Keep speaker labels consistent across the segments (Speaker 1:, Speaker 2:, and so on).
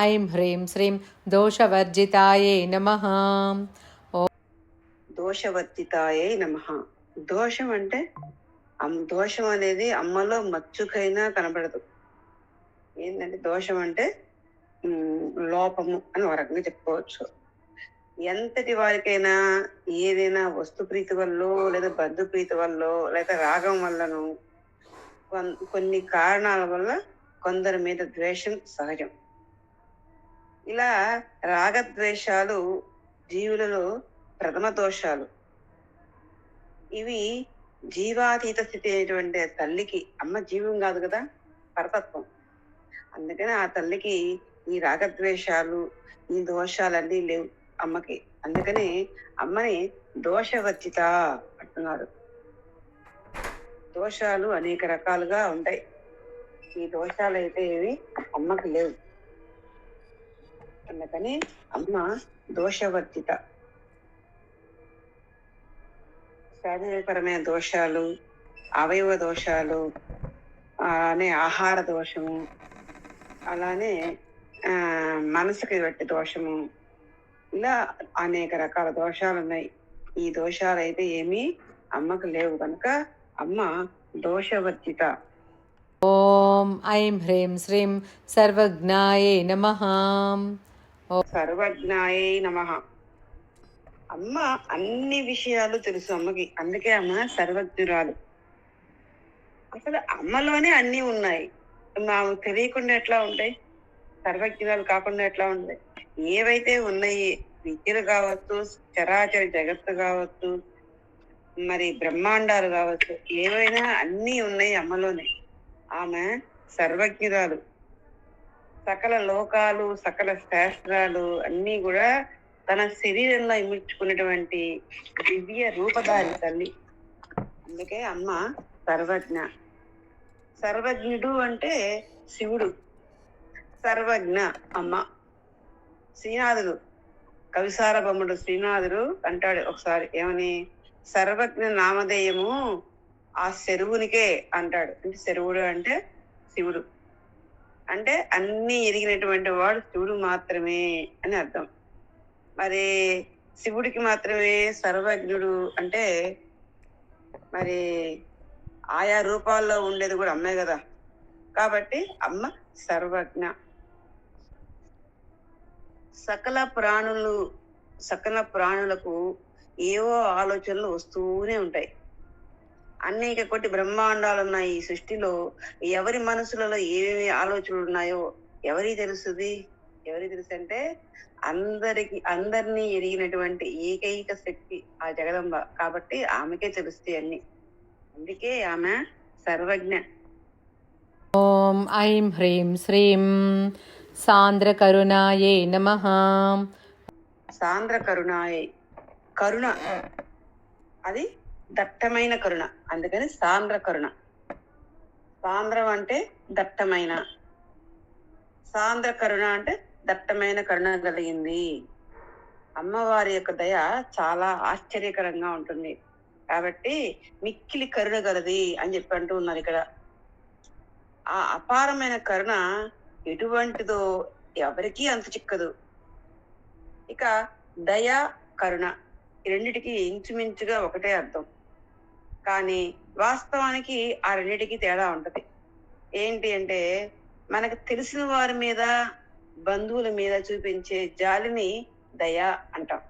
Speaker 1: ఐం హ్రీం శ్రీం దోషవర్జితాయే నమః.
Speaker 2: దోషవర్జితాయే నమః. దోషం అంటే దోషం అనేది అమ్మలో మచ్చుకైనా కనబడదు. ఏంటంటే దోషం అంటే లోపము అని ఒక రకంగా చెప్పుకోవచ్చు. ఎంతటి వారికైనా ఏదైనా వస్తు ప్రీతి వల్ల లేదా బంధు ప్రీతి వల్ల లేదా రాగం వల్లను కొన్ని కారణాల వల్ల కొందరి మీద ద్వేషం సహజం. ఇలా రాగద్వేషాలు జీవులలో ప్రథమ దోషాలు. ఇవి జీవాతీత స్థితి అయినటువంటి తల్లికి, అమ్మ జీవం కాదు కదా, పరతత్వం. అందుకని ఆ తల్లికి ఈ రాగద్వేషాలు, ఈ దోషాలన్నీ లేవు అమ్మకి. అందుకని అమ్మని దోషవర్జిత అంటున్నారు. దోషాలు అనేక రకాలుగా ఉంటాయి. ఈ దోషాలు అయితే ఏవి అమ్మకి లేవు. అందుకని అమ్మ దోషవర్జిత. శారీరకపరమైన దోషాలు, అవయవ దోషాలు, అలానే ఆహార దోషము, అలానే మనసుకి బట్టి దోషము, ఇలా అనేక రకాల దోషాలు ఉన్నాయి. ఈ దోషాలు అయితే ఏమీ అమ్మకు లేవు కనుక అమ్మ దోషవర్జిత.
Speaker 1: ఓం ఐం హ్రీం శ్రీం సర్వజ్ఞాయే నమః.
Speaker 2: సర్వజ్ఞాయే నమః. అమ్మ అన్ని విషయాలు తెలుసు అమ్మకి. అందుకే అమ్మ సర్వజ్ఞురాలు. అసలు అమ్మలోనే అన్ని ఉన్నాయి. మాకు తెలియకుండా ఎట్లా ఉంటాయి? సర్వజ్ఞురాలు కాకుండా ఎట్లా ఉంటాయి? ఏవైతే ఉన్నాయి, విద్యలు కావచ్చు, చరాచర జగత్తు కావచ్చు, మరి బ్రహ్మాండాలు కావచ్చు, ఏవైనా అన్నీ ఉన్నాయి అమ్మలోనే. ఆమె సర్వజ్ఞురాలు. సకల లోకాలు, సకల శాస్త్రాలు అన్నీ కూడా తన శరీరంలో ఇమిడ్చుకున్నటువంటి దివ్య రూపధారి తల్లి. అందుకే అమ్మ సర్వజ్ఞ. సర్వజ్ఞుడు అంటే శివుడు, సర్వజ్ఞ అమ్మ. శ్రీనాథుడు, కవిసారభముడు శ్రీనాథుడు అంటాడు ఒకసారి, ఏమని? సర్వజ్ఞ నామధేయము ఆ శరువునికే అంటాడు. అంటే శరువుడు అంటే శివుడు, అంటే అన్ని ఎరిగినటువంటి వాడు శివుడు మాత్రమే అని అర్థం. మరి శివుడికి మాత్రమే సర్వజ్ఞుడు అంటే మరి ఆయా రూపాల్లో ఉండేది కూడా అమ్మే కదా. కాబట్టి అమ్మ సర్వజ్ఞ. సకల ప్రాణులకు ఏవో ఆలోచనలు వస్తూనే ఉంటాయి. అనేక కోటి బ్రహ్మాండాలు ఉన్నాయి ఈ సృష్టిలో. ఎవరి మనసులలో ఏమేమి ఆలోచనలు ఉన్నాయో ఎవరికి తెలుస్తుంది? ఎవరికి తెలుసు అంటే అందరినీ ఎరిగినటువంటి ఏకైక శక్తి ఆ జగదంబ. కాబట్టి ఆమెకే తెలుస్తాయి అన్ని. అందుకే ఆమె సర్వజ్ఞ.
Speaker 1: ఓం ఐం హ్రీం శ్రీం సాంద్రకరుణాయే నమః.
Speaker 2: సాంద్రకరుణాయే. కరుణ అది దట్టమైన కరుణ, అందుకని సాంద్ర కరుణ. సాంద్రం అంటే దట్టమైన, సాంద్ర కరుణ అంటే దట్టమైన కరుణ కలిగింది. అమ్మవారి యొక్క దయ చాలా ఆశ్చర్యకరంగా ఉంటుంది. కాబట్టి మిక్కిలి కరుణ గలది అని చెప్పి అంటూ ఉన్నారు ఇక్కడ. ఆ అపారమైన కరుణ ఎటువంటిదో ఎవరికీ అంత చిక్కదు. ఇక దయ, కరుణ ఈ రెండిటికి ఇంచుమించుగా ఒకటే అర్థం. కానీ వాస్తవానికి ఆ రెండిటికి తేడా ఉంటది. ఏంటి అంటే, మనకు తెలిసిన వారి మీద, బంధువుల మీద చూపించే జాలిని దయ అంటాం.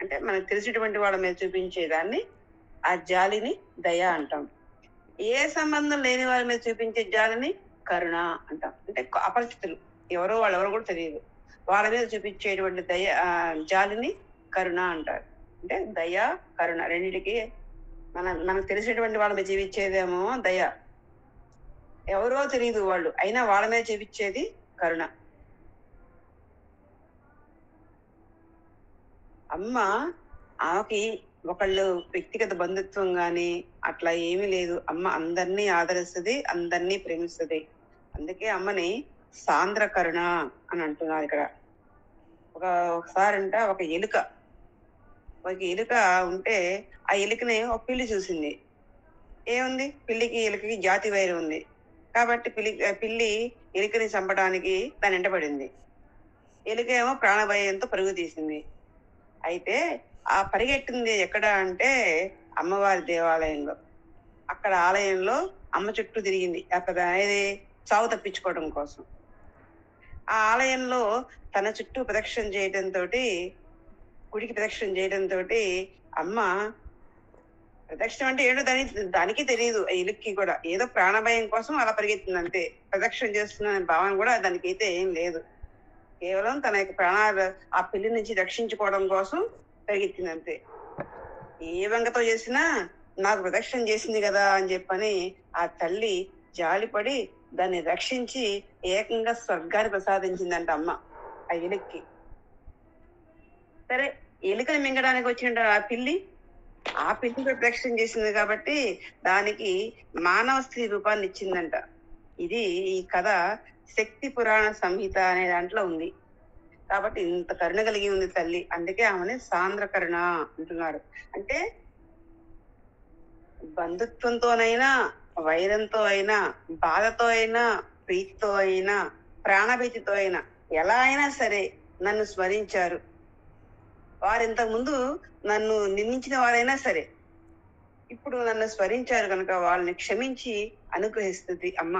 Speaker 2: అంటే మనకు తెలిసినటువంటి వాళ్ళ మీద చూపించేదాన్ని, ఆ జాలిని దయ అంటాం. ఏ సంబంధం లేని వారి మీద చూపించే జాలిని కరుణ అంటాం. అంటే అపరిచితులు, వాళ్ళెవరో కూడా తెలియదు, వాళ్ళ మీద చూపించేటువంటి జాలిని కరుణ అంటారు. అంటే దయ, కరుణ రెండింటికి మనకు తెలిసినటువంటి వాళ్ళ మీద జీవించేదేమో దయ, ఎవరో తెలియదు వాళ్ళు, అయినా వాళ్ళ మీద జీవించేది కరుణ. అమ్మ ఆమెకి ఒకళ్ళు వ్యక్తిగత బంధుత్వం గాని అట్లా ఏమీ లేదు. అమ్మ అందరినీ ఆదరిస్తుంది, అందరినీ ప్రేమిస్తుంది. అందుకే అమ్మని సాంద్ర కరుణ అని అంటున్నారు ఇక్కడ. ఒకసారంట ఒక ఎలుక ఉంటే ఆ ఎలుకని ఒక పిల్లి చూసింది. ఏముంది, పిల్లికి ఎలుకకి జాతి వైరం ఉంది. కాబట్టి పిల్లి ఎలుకని చంపడానికి దాని వెంటబడింది. ఎలుక ఏమో ప్రాణభయంతో పరుగు తీసింది. అయితే ఆ పరిగెట్టింది ఎక్కడ అంటే అమ్మవారి దేవాలయంలో. అక్కడ ఆలయంలో అమ్మ చుట్టూ తిరిగింది అక్కడ ఏది చావు తప్పించుకోవడం కోసం. ఆ ఆలయంలో తన చుట్టూ ప్రదక్షిణ చేయడంతో, గుడికి ప్రదక్షిణ చేయడంతో అమ్మ ప్రదక్షిణ అంటే ఏంటో దానికి తెలియదు. ఆ ఇలుక్కి కూడా ఏదో ప్రాణభయం కోసం అలా పరిగెత్తింది అంతే. ప్రదక్షిణ చేస్తున్న భావన కూడా దానికైతే ఏం లేదు. కేవలం తన యొక్క ప్రాణాలు ఆ పిల్లి నుంచి రక్షించుకోవడం కోసం పరిగెత్తింది అంతే. ఏ వంగతో చేసినా నాకు ప్రదక్షిణ చేసింది కదా అని చెప్పని ఆ తల్లి జాలిపడి దాన్ని రక్షించి ఏకంగా స్వర్గాన్ని ప్రసాదించిందంట అమ్మ ఆ ఎలుక్కి. సరే, ఎలుకని మింగడానికి వచ్చిన ఆ పిల్లి ప్రదక్షిణ చేసింది కాబట్టి దానికి మానవ స్త్రీ రూపాన్ని ఇచ్చిందంట. ఇది ఈ కథ శక్తి పురాణ సంహిత అనే దాంట్లో ఉంది. కాబట్టి ఇంత కరుణ కలిగి ఉంది తల్లి, అందుకే ఆమెని సాంద్ర కరుణ అంటున్నారు. అంటే బంధుత్వంతోనైనా, వైరంతో అయినా, బాధతో అయినా, ప్రీతితో అయినా, ప్రాణభీతితో అయినా, ఎలా అయినా సరే నన్ను స్మరించారు. వారు ఇంతకు ముందు నన్ను నిందించిన వారైనా సరే ఇప్పుడు నన్ను స్మరించారు కనుక వాళ్ళని క్షమించి అనుగ్రహిస్తుంది అమ్మ.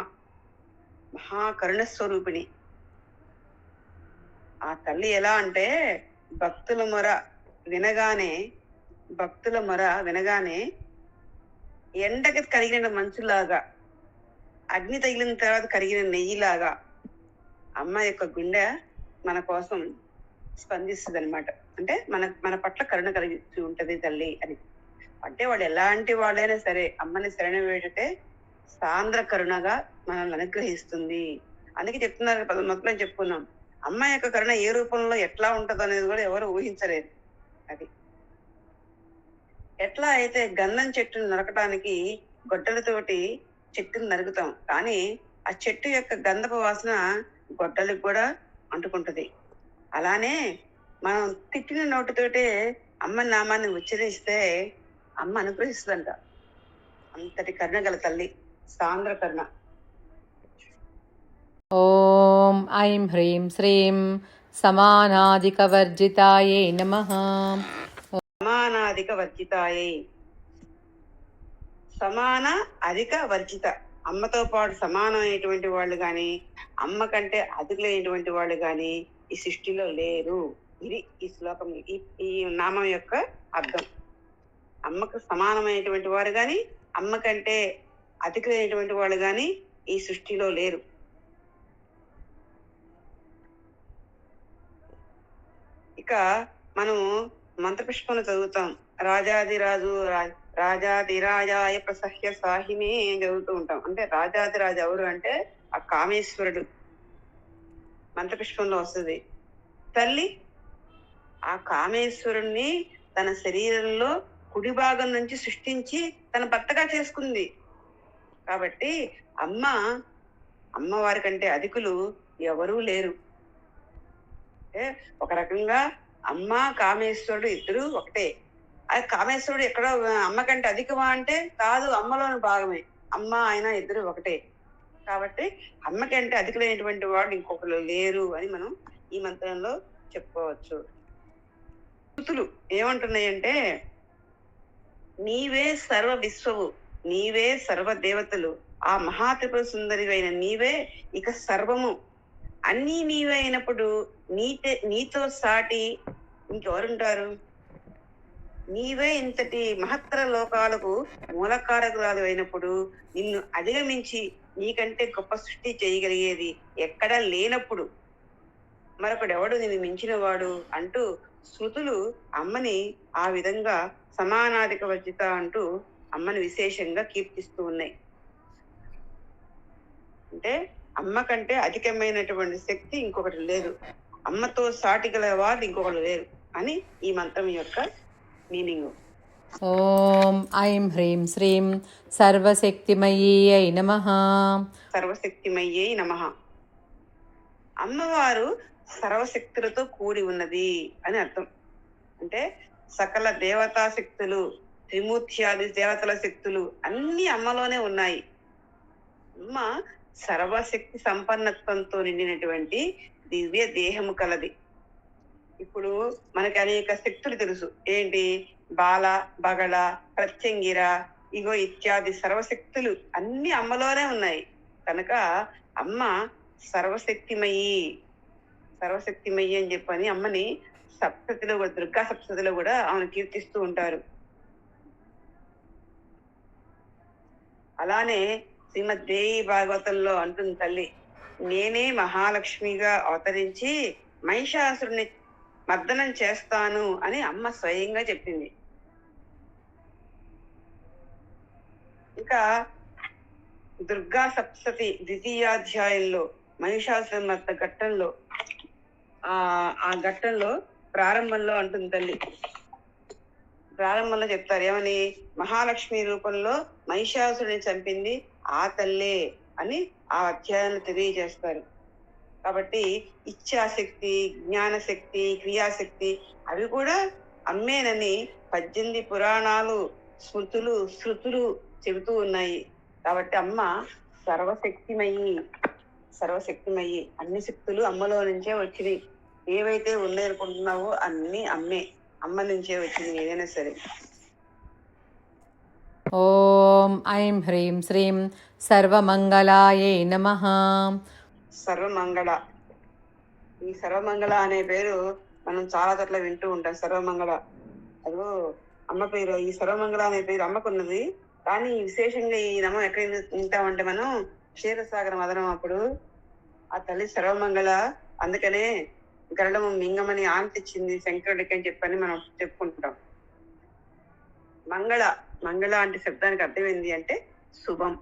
Speaker 2: మహాకరుణ స్వరూపిణి ఆ తల్లి. ఎలా అంటే భక్తుల మొర వినగానే ఎండకి కరిగిన మంచులాగా, అగ్ని తగిలిన తర్వాత కరిగిన నెయ్యిలాగా అమ్మ యొక్క గుండె మన కోసం స్పందిస్తుంది అనమాట. అంటే మన పట్ల కరుణ కలిగి ఉంటది తల్లి అని. అంటే వాళ్ళు ఎలాంటి వాళ్ళైనా సరే అమ్మని శరణ వేడితే సాంద్ర కరుణగా మనల్ని అనుగ్రహిస్తుంది. అందుకే చెప్తున్నారు, మొత్తం చెప్పుకున్నాం, అమ్మ యొక్క కరుణ ఏ రూపంలో ఎట్లా ఉంటదో అనేది కూడా ఎవరు ఊహించలేరు. అది ఎట్లా అయితే గంధం చెట్టును నరకటానికి గొడ్డలతోటి చెట్టును నరుకుతాం, కానీ ఆ చెట్టు యొక్క గంధపు వాసన గొడ్డలకు కూడా అంటుకుంటది. అలానే మనం తిట్టిన నోటితోటే అమ్మ నామాన్ని ఉచ్చరిస్తే అమ్మ అనుగ్రహిస్తుందంట. అంతటి కరుణ గల తల్లి, సాంద్ర కరుణ.
Speaker 1: ఓం ఐం హ్రీం శ్రీం సమానాధికవర్జితాయే నమః.
Speaker 2: సమానాధిక వర్జితాయే. సమాన అధిక వర్జిత, అమ్మతో పాటు సమానమైనటువంటి వాళ్ళు గాని, అమ్మ కంటే అధికులైనటువంటి వాళ్ళు గాని ఈ సృష్టిలో లేరు. ఇది ఈ శ్లోకం, ఈ నామం యొక్క అర్థం. అమ్మకు సమానమైనటువంటి వారు గాని, అమ్మ కంటే అధికులైనటువంటి వాళ్ళు గాని ఈ సృష్టిలో లేరు. ఇక మనము మంత్రపుష్పను చదువుతాం. రాజాదిరాజు రాజాదిరాజాయ ప్రసహ్య సాహిని చదువుతూ ఉంటాం. అంటే రాజాదిరాజు ఎవరు అంటే ఆ కామేశ్వరుడు మంత్రపుష్పంలో వస్తుంది. తల్లి ఆ కామేశ్వరుణ్ణి తన శరీరంలో కుడి భాగం నుంచి సృష్టించి తన భర్తగా చేసుకుంది. కాబట్టి అమ్మవారి కంటే అధికులు ఎవరూ లేరు. అంటే ఒక రకంగా అమ్మ కామేశ్వరుడు ఇద్దరు ఒకటే. అది కామేశ్వరుడు ఎక్కడో అమ్మ కంటే అధికమా అంటే కాదు, అమ్మలోని భాగమే. అమ్మ ఆయన ఇద్దరు ఒకటే. కాబట్టి అమ్మ కంటే అధికులైనటువంటి వాడు ఇంకొకరు లేరు అని మనం ఈ మంత్రంలో చెప్పుకోవచ్చు. శృతులు ఏమంటున్నాయంటే, నీవే సర్వ విశ్వవు, నీవే సర్వ దేవతలు, ఆ మహాత్రిపుర సుందరివైన నీవే ఇక సర్వము, అన్నీ నీవే అయినప్పుడు నీతో సాటి ఇంకెవరుంటారు? నీవే ఇంతటి మహత్తర లోకాలకు మూలకారకురాలు అయినప్పుడు, నిన్ను అధిగమించి నీకంటే గొప్ప సృష్టి చేయగలిగేది ఎక్కడా లేనప్పుడు మరొకడెవడు నిన్ను మించిన వాడు అంటూ శృతులు అమ్మని ఆ విధంగా సమానాధిక వర్జిత అంటూ అమ్మని విశేషంగా కీర్తిస్తూ ఉన్నాయి. అంటే అమ్మ కంటే అధికమైనటువంటి శక్తి ఇంకొకటి లేదు, అమ్మతో సాటి గల వారు ఇంకొకటి లేరు అని ఈ మంత్రం యొక్క మీనింగ్.
Speaker 1: ఓం ఐం హ్రీం శ్రీం సర్వశక్తిమయీ నమః.
Speaker 2: సర్వశక్తిమయ్యే నమః. అమ్మవారు సర్వశక్తులతో కూడి ఉన్నది అని అర్థం. అంటే సకల దేవతా శక్తులు, త్రిమూర్త్యాది దేవతల శక్తులు అన్ని అమ్మలోనే ఉన్నాయి. అమ్మ సర్వశక్తి సంపన్నత్వంతో నిండినటువంటి దివ్య దేహము కలది. ఇప్పుడు మనకి అనేక శక్తులు తెలుసు. ఏంటి? బాల, బగళ, ప్రత్యంగిర, ఇగో ఇత్యాది సర్వశక్తులు అన్ని అమ్మలోనే ఉన్నాయి. కనుక అమ్మ సర్వశక్తిమయి. సర్వశక్తిమయి అని చెప్పని అమ్మని సప్తతిలో కూడా, దుర్గా సప్తతిలో కూడా ఆమెను కీర్తిస్తూ ఉంటారు. అలానే శ్రీమద్ దేవి భాగవతంలో అంటుంది తల్లి, నేనే మహాలక్ష్మిగా అవతరించి మహిషాసురుని మర్దనం చేస్తాను అని అమ్మ స్వయంగా చెప్పింది. ఇంకా దుర్గా సప్తతి ద్వితీయాధ్యాయంలో మహిషాసుర మర్ద ఘట్టంలో ఆ ఘట్టంలో ప్రారంభంలో అంటుంది తల్లి, ప్రారంభంలో చెప్తారు ఏమని, మహాలక్ష్మి రూపంలో మహిషాసురుని చంపింది ఆ తల్లే అని ఆ అధ్యాయంలో తెలియజేస్తారు. కాబట్టి ఇచ్ఛాశక్తి, జ్ఞానశక్తి, క్రియాశక్తి అవి కూడా అమ్మేనని 18 పురాణాలు, స్మృతులు, శృతులు చెబుతూ ఉన్నాయి. కాబట్టి అమ్మ సర్వశక్తిమయి. సర్వశక్తిమయి. అన్ని శక్తులు అమ్మలో నుంచే వచ్చినాయి. ఏవైతే ఉన్నాయనుకుంటున్నావో అన్ని అమ్మ నుంచే వచ్చింది ఏదైనా సరే.
Speaker 1: ఓం ఐం హ్రీం శ్రీం సర్వమంగళాయై నమః.
Speaker 2: సర్వమంగళ. ఈ సర్వమంగళ అనే పేరు మనం చాలా చోట్ల వింటూ ఉంటాం. సర్వమంగళ అదో అమ్మ పేరు. ఈ సర్వమంగళ అనే పేరు అమ్మకున్నది. కానీ విశేషంగా ఈ నమ్మం ఎక్కడ వింటామంటే మనం క్షీరసాగర మదనం అప్పుడు ఆ తల్లి సర్వమంగళ, అందుకనే గరడము మింగమని ఆంతిచ్చింది శంకరుడికి అని చెప్పని మనం చెప్పుకుంటాం. మంగళ అంటే శబ్దానికి అర్థం ఏంటి అంటే శుభం,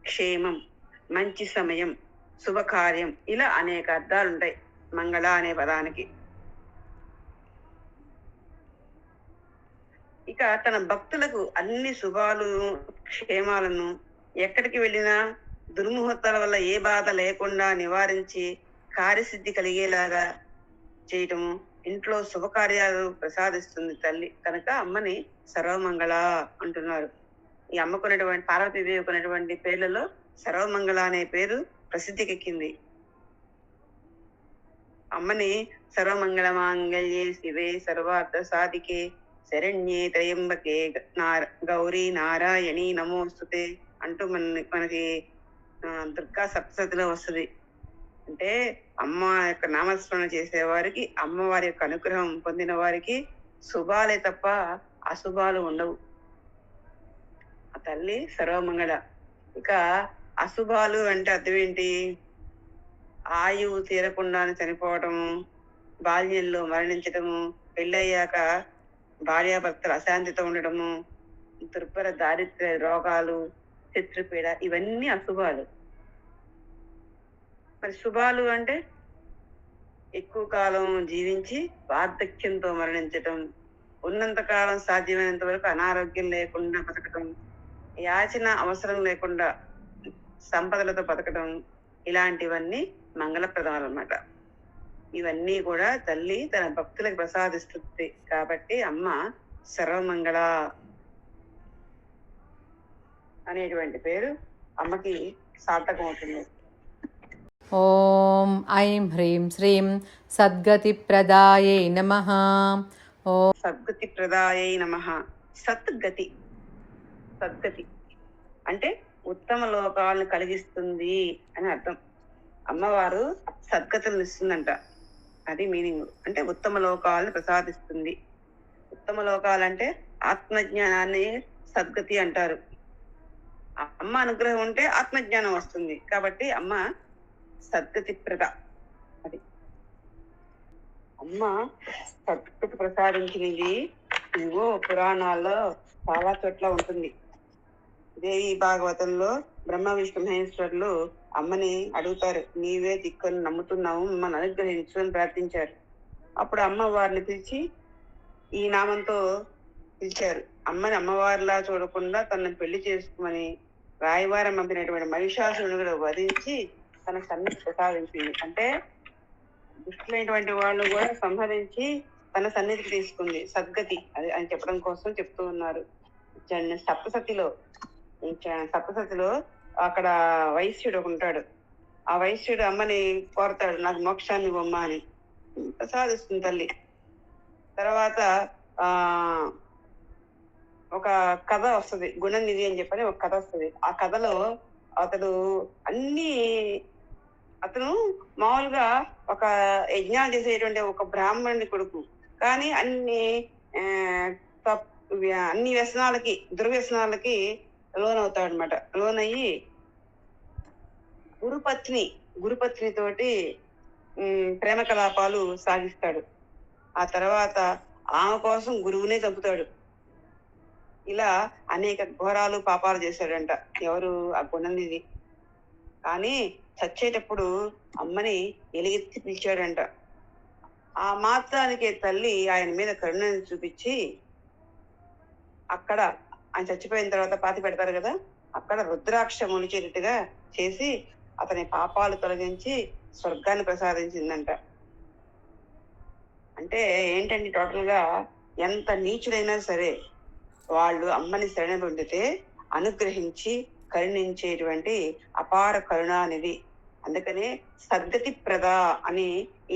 Speaker 2: క్షేమం, మంచి సమయం, శుభకార్యం, ఇలా అనేక అర్థాలు ఉంటాయి మంగళ అనే పదానికి. ఇక తన భక్తులకు అన్ని శుభాలు, క్షేమాలను ఎక్కడికి వెళ్ళినా దుర్ముహూర్తాల వల్ల ఏ బాధ లేకుండా నివారించి కార్యసిద్ధి కలిగేలాగా చేయటము, ఇంట్లో శుభకార్యాలు ప్రసాదిస్తుంది తల్లి. కనుక అమ్మని సర్వమంగళ అంటున్నారు. ఈ అమ్మకున్నటువంటి పార్వతీదేవి కొన్నటువంటి పేర్లలో సర్వమంగళ అనే పేరు ప్రసిద్ధికెక్కింది. అమ్మని సర్వమంగళ మాంగళ్యే శివే సర్వార్థ సాధికే శరణ్యే త్రయంబకే గౌరీ నారాయణి నమోస్తుతే అంటూ మనకి దుర్గా సప్తశతిలో వస్తుంది. అంటే అమ్మ యొక్క నామస్మరణ చేసేవారికి, అమ్మవారి యొక్క అనుగ్రహం పొందిన వారికి శుభాలే తప్ప అశుభాలు ఉండవు. ఆ తల్లి సర్వమంగళ. ఇక అశుభాలు అంటే అర్థం ఏంటి? ఆయువు తీరకుండా చనిపోవటము, బాల్యంలో మరణించటము, పెళ్ళయ్యాక భార్యాభర్తలు అశాంతితో ఉండటము, దుర్భర దారిద్ర్య రోగాలు, శత్రుపీడ, ఇవన్నీ అశుభాలు. మరి శుభాలు అంటే ఎక్కువ కాలం జీవించి వార్ధక్యంతో మరణించటం, ఉన్నంత కాలం సాధ్యమైనంత వరకు అనారోగ్యం లేకుండా బతకటం, యాచన అవసరం లేకుండా సంపదలతో బతకటం, ఇలాంటివన్నీ మంగళప్రదాలు అన్నమాట. ఇవన్నీ కూడా తల్లి తన భక్తులకు ప్రసాదిస్తుంది. కాబట్టి అమ్మ సర్వమంగళ అనేటువంటి పేరు అమ్మకి సార్థకం అవుతుంది.
Speaker 1: ఓం ఐం హ్రీం శ్రీం సద్గతిప్రదాయై నమః. ఓం
Speaker 2: సద్గతిప్రదాయై నమః. సద్గతి అంటే ఉత్తమ లోకాలను కలిగిస్తుంది అని అర్థం. అమ్మవారు సద్గతులను ఇస్తుందంట, అది మీనింగ్. అంటే ఉత్తమ లోకాలను ప్రసాదిస్తుంది. ఉత్తమ లోకాలంటే ఆత్మజ్ఞానాన్ని సద్గతి అంటారు. అమ్మ అనుగ్రహం ఉంటే ఆత్మజ్ఞానం వస్తుంది. కాబట్టి అమ్మ సద్గతి ప్రద. అది అమ్మ సద్గతి ప్రసాదించినది ఇవో పురాణాల్లో చాలా చోట్ల ఉంటుంది. దేవి భాగవతంలో బ్రహ్మ విష్ణు మహేశ్వరులు అమ్మని అడుగుతారు, నీవే దిక్కుని నమ్ముతున్నాము, మమ్మల్ని అనుగ్రహించు అని ప్రార్థించారు. అప్పుడు అమ్మ వారిని పిలిచి ఈ నామంతో పిలిచారు. అమ్మని అమ్మవారిలా చూడకుండా తనను పెళ్లి చేసుకోమని రాయవారం పంపినటువంటి మహిషాసురుని కూడా వధించి తన సన్నిధి ప్రసాదించింది. అంటే దుష్టులైనటువంటి వాళ్ళు కూడా సంహరించి తన సన్నిధికి తీసుకుంది. సద్గతి అది అని చెప్పడం కోసం చెప్తూ ఉన్నారు. సప్తసతిలో అక్కడ వైశ్యుడు ఒక ఉంటాడు. ఆ వైశ్యుడు అమ్మని కోరతాడు, నాకు మోక్షాన్ని ఇవ్వమ్మా అని. ప్రసాదిస్తుంది తల్లి. తర్వాత ఆ ఒక కథ వస్తుంది, గుణనిధి అని చెప్పని ఒక కథ వస్తుంది. ఆ కథలో అతడు అన్ని అతను మామూలుగా ఒక యజ్ఞాలు చేసేటువంటి ఒక బ్రాహ్మణుని కొడుకు, కానీ ఆ అన్ని వ్యసనాలకి, దుర్వ్యసనాలకి లోనవుతాడు అనమాట. లోనయ్యి గురుపత్ని తోటి ప్రేమ కలాపాలు సాగిస్తాడు. ఆ తర్వాత ఆమె కోసం గురువునే చంపుతాడు. ఇలా అనేక ఘోరాలు పాపాలు చేశాడంట ఎవరు, ఆ గుణనిధి. కానీ చచ్చేటప్పుడు అమ్మని ఎలుగెత్తి పిలిచాడంట. ఆ మాత్రానికి తల్లి ఆయన మీద కరుణను చూపించి, అక్కడ ఆయన చచ్చిపోయిన తర్వాత పాతి పెడతారు కదా, అక్కడ రుద్రాక్ష మొలిచేటట్టుగా చేసి అతని పాపాలు తొలగించి స్వర్గాన్ని ప్రసాదించిందంట. అంటే ఏంటంటే టోటల్ గా ఎంత నీచుడైనా సరే వాళ్ళు అమ్మని శరణ పొందితే అనుగ్రహించి కరుణించేటువంటి అపార కరుణానిధి. అందుకనే సద్గతి ప్రద అని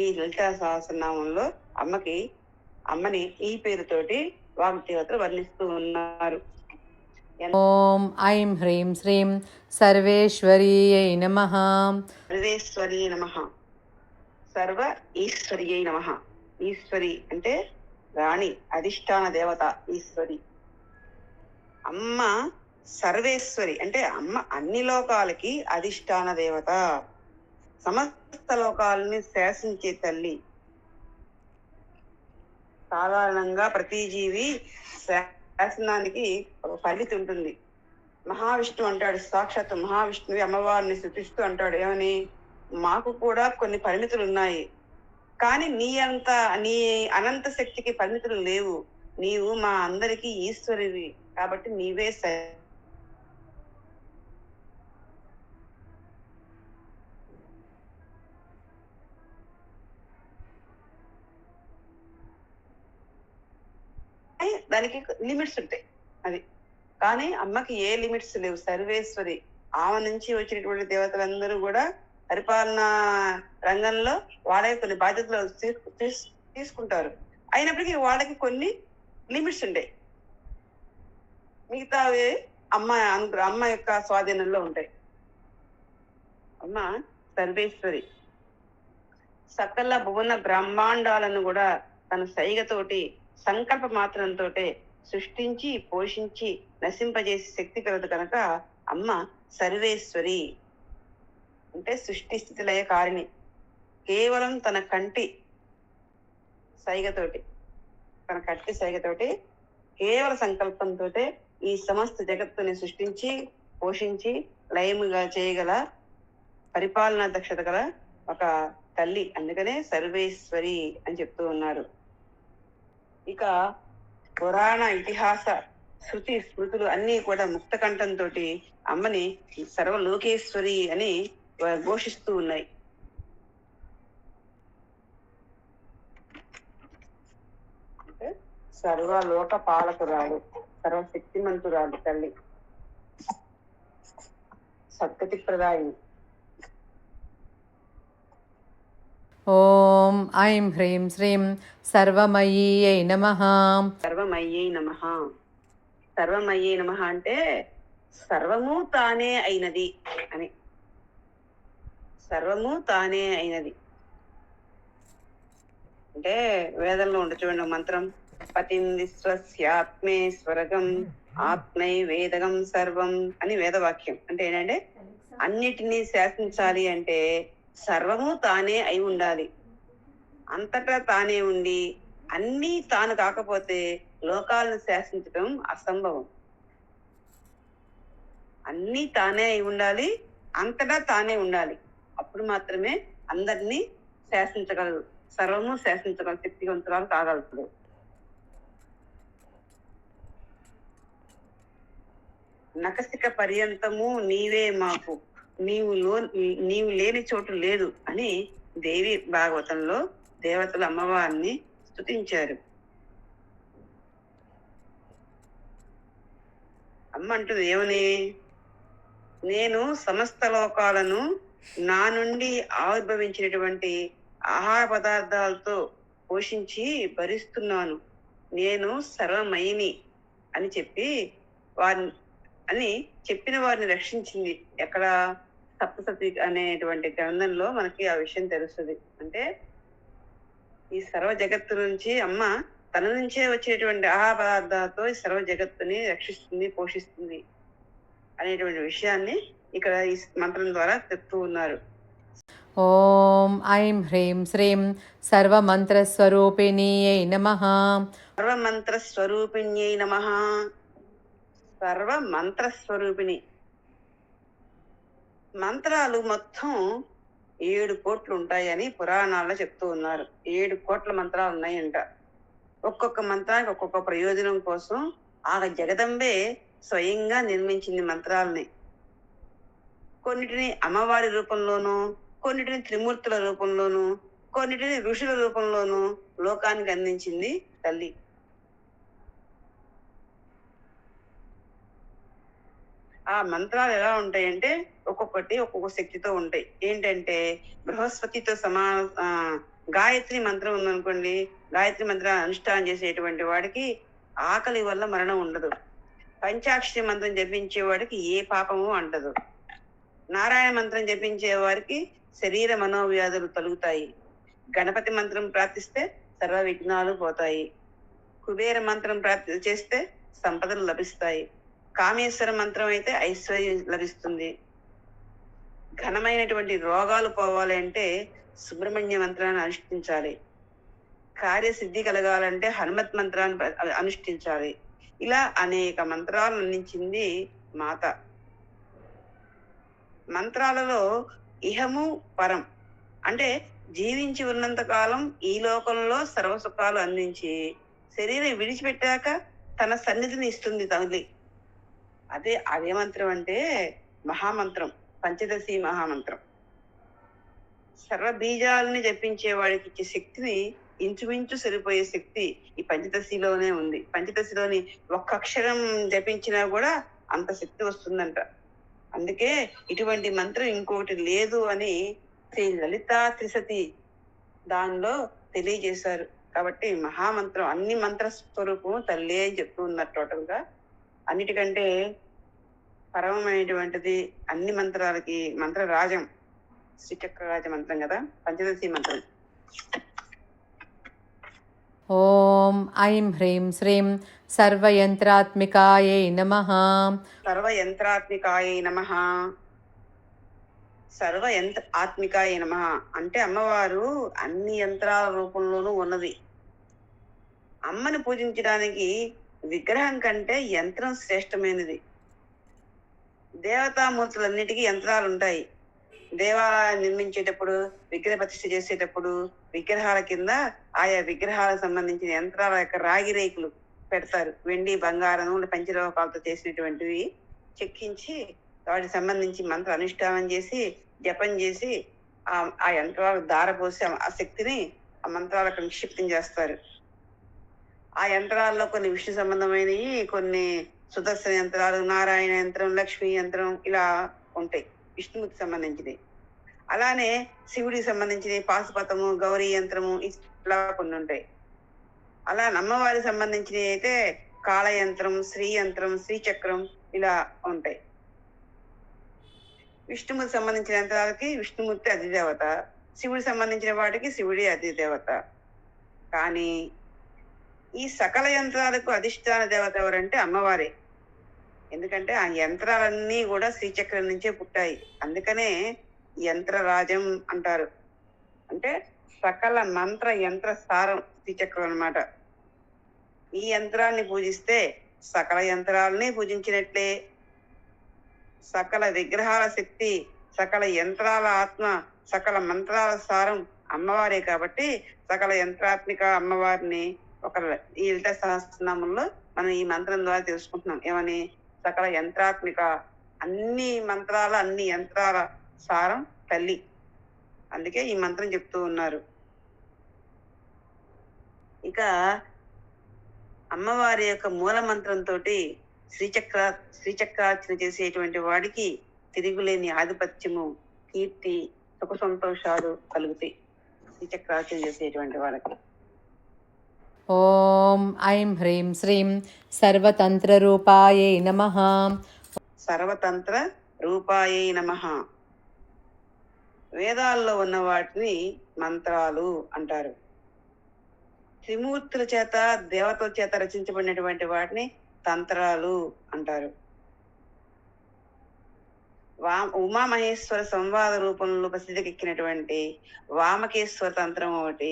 Speaker 2: ఈ లలితా సహస్రనామంలో అమ్మని ఈ పేరుతోటి వాగ్దేవతలు వర్ణిస్తూ ఉన్నారు.
Speaker 1: ఓం ఐం హ్రీం శ్రీం సర్వేశ్వరీయై నమః.
Speaker 2: సర్వేశ్వరీ నమః. సర్వ ఈశ్వర్యై నమః. ఈశ్వరి అంటే రాణి, అధిష్టాన దేవత ఈశ్వరి. అమ్మ సర్వేశ్వరి అంటే అమ్మ అన్ని లోకాలకి అధిష్టాన దేవత, సమస్త లోకాలని శాసించే తల్లి. సాధారణంగా ప్రతి జీవి శాసనానికి ఒక పరిమితి ఉంటుంది. మహావిష్ణువు అంటాడు, సాక్షాత్ మహావిష్ణువు అమ్మవారిని స్తుతిస్తూ అంటాడు, ఏమని, మాకు కూడా కొన్ని పరిమితులు ఉన్నాయి, కానీ నీ అనంత శక్తికి పరిమితులు లేవు. నీవు మా అందరికీ ఈశ్వరివి, కాబట్టి నీవే దానికి లిమిట్స్ ఉంటాయి. అది కానీ అమ్మకి ఏ లిమిట్స్ లేవు, సర్వేశ్వరి. ఆమె నుంచి వచ్చినటువంటి దేవతలందరూ కూడా పరిపాలనా రంగంలో వాళ్ళే కొన్ని బాధ్యతలు తీసుకుంటారు. అయినప్పటికీ వాళ్ళకి కొన్ని లిమిట్స్ ఉంటాయి. మిగతావి అమ్మ యొక్క స్వాధీనంలో ఉంటాయి. అమ్మ సర్వేశ్వరి సకల భువన బ్రహ్మాండాలను కూడా తన సైగతోటి, సంకల్ప మాత్రంతో సృష్టించి పోషించి నశింపజేసే శక్తి కలదు కనుక అమ్మ సర్వేశ్వరి. అంటే సృష్టి స్థితి లయ కారిణి. కేవలం తన కంటి సైగతోటి కేవల సంకల్పంతో ఈ సమస్త జగత్తుని సృష్టించి పోషించి లయముగా చేయగల పరిపాలనా దక్షత గల ఒక తల్లి. అందుకనే సర్వేశ్వరి అని చెప్తూ ఉన్నారు. ఇక పురాణ ఇతిహాస శృతి స్మృతులు అన్ని కూడా ముక్త కంఠంతో అమ్మని సర్వలోకేశ్వరి అని ఘోషిస్తూ ఉన్నాయి. సర్వలోక పాలకురాలు, సర్వశక్తిమంతురాలు తల్లి, సద్గతి ప్రదాయిని.
Speaker 1: ఓం ఐం హ్రీం శ్రీం సర్వమయీయై నమః.
Speaker 2: సర్వమయ్యై నమః. సర్వమయ్యై నమః అంటే సర్వము తానే అయినది అని. సర్వము తానే అయినది అంటే వేదంలో ఉండే చూడండి మంత్రం, పతిం విశ్వస్యాత్మే స్వర్గం ఆత్మై వేదగం సర్వం అని వేదవాక్యం. అంటే ఏంటంటే అన్నిటినీ శాసించాలి అంటే సర్వము తానే అయి ఉండాలి. అంతటా తానే ఉండి అన్నీ తాను కాకపోతే లోకాలను శాసించడం అసంభవం. అన్నీ తానే అయి ఉండాలి, అంతటా తానే ఉండాలి. అప్పుడు మాత్రమే అందరినీ శాసించగలరు, సర్వము శాసించగల శక్తివంతురాలు కాగలుగుతుంది. నకసిక పర్యంతము నీవే మాకు, నీవు లేని చోటు లేదు అని దేవి భాగవతంలో దేవతలు అమ్మవారిని స్తుతించారు. అమ్మ అంటుంది ఏమని, నేను సమస్త లోకాలను నా నుండి ఆవిర్భవించినటువంటి ఆహార పదార్థాలతో పోషించి భరిస్తున్నాను. నేను సర్వమయిని అని చెప్పి వారిని అని చెప్పిన వారిని రక్షించింది. ఎక్కడ? సప్తసతి అనేటువంటి గ్రంథంలో మనకి ఆ విషయం తెలుస్తుంది. అంటే ఈ సర్వ జగత్తు నుంచి అమ్మ తన నుంచే వచ్చేటువంటి ఆహార పదార్థాలతో ఈ సర్వ జగత్తుని రక్షిస్తుంది, పోషిస్తుంది అనేటువంటి విషయాన్ని ఇక్కడ ఈ మంత్రం ద్వారా చెప్తూ ఉన్నారు.
Speaker 1: ఓం ఐం హ్రీం శ్రీం సర్వమంత్రస్వరూపిణ్యై నమః.
Speaker 2: సర్వమంత్రస్వరూపిణ్యై నమః. సర్వమంత్రస్వరూపిణి. మంత్రాలు మొత్తం 7 కోట్లు ఉంటాయని పురాణాల్లో చెప్తూ ఉన్నారు. 7 కోట్ల మంత్రాలు ఉన్నాయంట. ఒక్కొక్క మంత్రానికి ఒక్కొక్క ప్రయోజనం కోసం ఆ జగదంబే స్వయంగా నిర్మించింది మంత్రాలని. కొన్నిటిని అమ్మవారి రూపంలోనూ, కొన్నిటిని త్రిమూర్తుల రూపంలోనూ, కొన్నిటిని ఋషుల రూపంలోనూ లోకానికి అందించింది తల్లి. ఆ మంత్రాలు ఎలా ఉంటాయంటే ఒక్కొక్కటి ఒక్కొక్క శక్తితో ఉంటాయి. ఏంటంటే బృహస్పతితో గాయత్రి మంత్రం ఉందనుకోండి, గాయత్రి మంత్రాన్ని అనుష్ఠానం చేసేటువంటి వాడికి ఆకలి వల్ల మరణం ఉండదు. పంచాక్షరి మంత్రం జపించే వాడికి ఏ పాపము అంటదు. నారాయణ మంత్రం జపించే వారికి శరీర మనోవ్యాధులు తొలుగుతాయి. గణపతి మంత్రం ప్రార్థిస్తే సర్వ విఘ్నాలు పోతాయి. కుబేర మంత్రం చేస్తే సంపదలు లభిస్తాయి. కామేశ్వర మంత్రం అయితే ఐశ్వర్యం లభిస్తుంది. ఘనమైనటువంటి రోగాలు పోవాలి అంటే సుబ్రహ్మణ్య మంత్రాన్ని అనుష్ఠించాలి. కార్యసిద్ధి కలగాలంటే హనుమత్ మంత్రాన్ని అనుష్ఠించాలి. ఇలా అనేక మంత్రాలు అందించింది మాత. మంత్రాలలో ఇహము పరం అంటే జీవించి ఉన్నంత కాలం ఈ లోకంలో సర్వసుఖాలు అందించి శరీరం విడిచిపెట్టాక తన సన్నిధిని ఇస్తుంది తల్లి. అదే మంత్రం అంటే మహామంత్రం, పంచదశి మహామంత్రం. సర్వ బీజాలని జపించే వాడికి ఇచ్చే శక్తిని ఇంచుమించు సరిపోయే శక్తి ఈ పంచదశిలోనే ఉంది. పంచదశిలోని ఒక్క అక్షరం జపించినా కూడా అంత శక్తి వస్తుందంట. అందుకే ఇటువంటి మంత్రం ఇంకొకటి లేదు అని శ్రీ లలితా త్రిశతి దానిలో తెలియజేశారు. కాబట్టి మహామంత్రం అన్ని మంత్ర స్వరూపం తల్లి అని చెప్తూ ఉన్నారు. టోటల్ గా అన్నిటికంటే పరమమైనటువంటిది అన్ని మంత్రాలకి మంత్రరాజం శ్రీచక్రరాజ మంత్రం కదా, పంచదశి మంత్రం.
Speaker 1: ఓం ఐం హ్రీం శ్రీం సర్వయంత్రాత్మికాయై నమః.
Speaker 2: సర్వయంత్రాత్మికాయై నమః. ఆత్మికాయ నమః అంటే అమ్మవారు అన్ని యంత్రాల రూపంలోనూ ఉన్నది. అమ్మని పూజించడానికి విగ్రహం కంటే యంత్రం శ్రేష్టమైనది. దేవతామూర్తులన్నిటికీ యంత్రాలు ఉంటాయి. దేవాలయాన్ని నిర్మించేటప్పుడు, విగ్రహ ప్రతిష్ఠ చేసేటప్పుడు విగ్రహాల కింద ఆయా విగ్రహాలకు సంబంధించిన యంత్రాల యొక్క రాగి రేకులు పెడతారు. వెండి, బంగారం, పంచలోహాలతో చేసినటువంటివి చెక్కించి వాటికి సంబంధించి మంత్ర అనుష్ఠానం చేసి జపం చేసి ఆ యంత్రాలకు దారపోసి ఆ శక్తిని ఆ మంత్రాలకు నిక్షిప్తం చేస్తారు. ఆ యంత్రాల్లో కొన్ని విష్ణు సంబంధమైనవి, కొన్ని సుదర్శన యంత్రాలు, నారాయణ యంత్రం, లక్ష్మీ యంత్రం ఇలా ఉంటాయి విష్ణుమూర్తికి సంబంధించినవి. అలానే శివుడికి సంబంధించినవి పాశుపతము, గౌరీ యంత్రము ఇట్లా కొన్ని ఉంటాయి. అలా అమ్మవారికి సంబంధించినవి అయితే కాళయంత్రం, శ్రీ యంత్రం, శ్రీచక్రం ఇలా ఉంటాయి. విష్ణుమూర్తి సంబంధించిన యంత్రాలకి విష్ణుమూర్తి అధిదేవత, శివుడికి సంబంధించిన వాటికి శివుడి అధిదేవత. కానీ ఈ సకల యంత్రాలకు అధిష్టాన దేవత ఎవరంటే అమ్మవారే. ఎందుకంటే ఆ యంత్రాలన్నీ కూడా శ్రీచక్రం నుంచే పుట్టాయి. అందుకనే యంత్రరాజం అంటారు. అంటే సకల మంత్ర యంత్ర సారం శ్రీచక్రం అన్నమాట. ఈ యంత్రాన్ని పూజిస్తే సకల యంత్రాలని పూజించినట్లే. సకల విగ్రహాల శక్తి, సకల యంత్రాల ఆత్మ, సకల మంత్రాల సారం అమ్మవారే. కాబట్టి సకల యంత్రాత్మిక అమ్మవారిని ఈ లలిత సహస్రనామంలో మనం ఈ మంత్రం ద్వారా తెలుసుకుంటున్నాం. ఏమని? సకల యంత్రాత్మిక, అన్ని మంత్రాల అన్ని యంత్రాల సారం తల్లి. అందుకే ఈ మంత్రం చెప్తూ ఉన్నారు. ఇక అమ్మవారి యొక్క మూల మంత్రంతో శ్రీచక్రార్చన చేసేటువంటి వాడికి తిరుగులేని ఆధిపత్యము, కీర్తి సుఖ సంతోషాలు కలుగుతాయి శ్రీచక్రార్చన చేసేటువంటి వాళ్ళకి.
Speaker 1: ఓం ఐం హ్రీం శ్రీం సర్వతంత్రరూపాయై నమః.
Speaker 2: సర్వతంత్ర రూపాయై నమః. వేదాల్లో ఉన్న వాటిని మంత్రాలు అంటారు. త్రిమూర్తుల చేత దేవతల చేత రచించబడినటువంటి వాటిని తంత్రాలు అంటారు. ఉమామహేశ్వర సంవాద రూపంలో ప్రసిద్ధికెక్కినటువంటి వామకేశ్వర తంత్రం ఒకటి.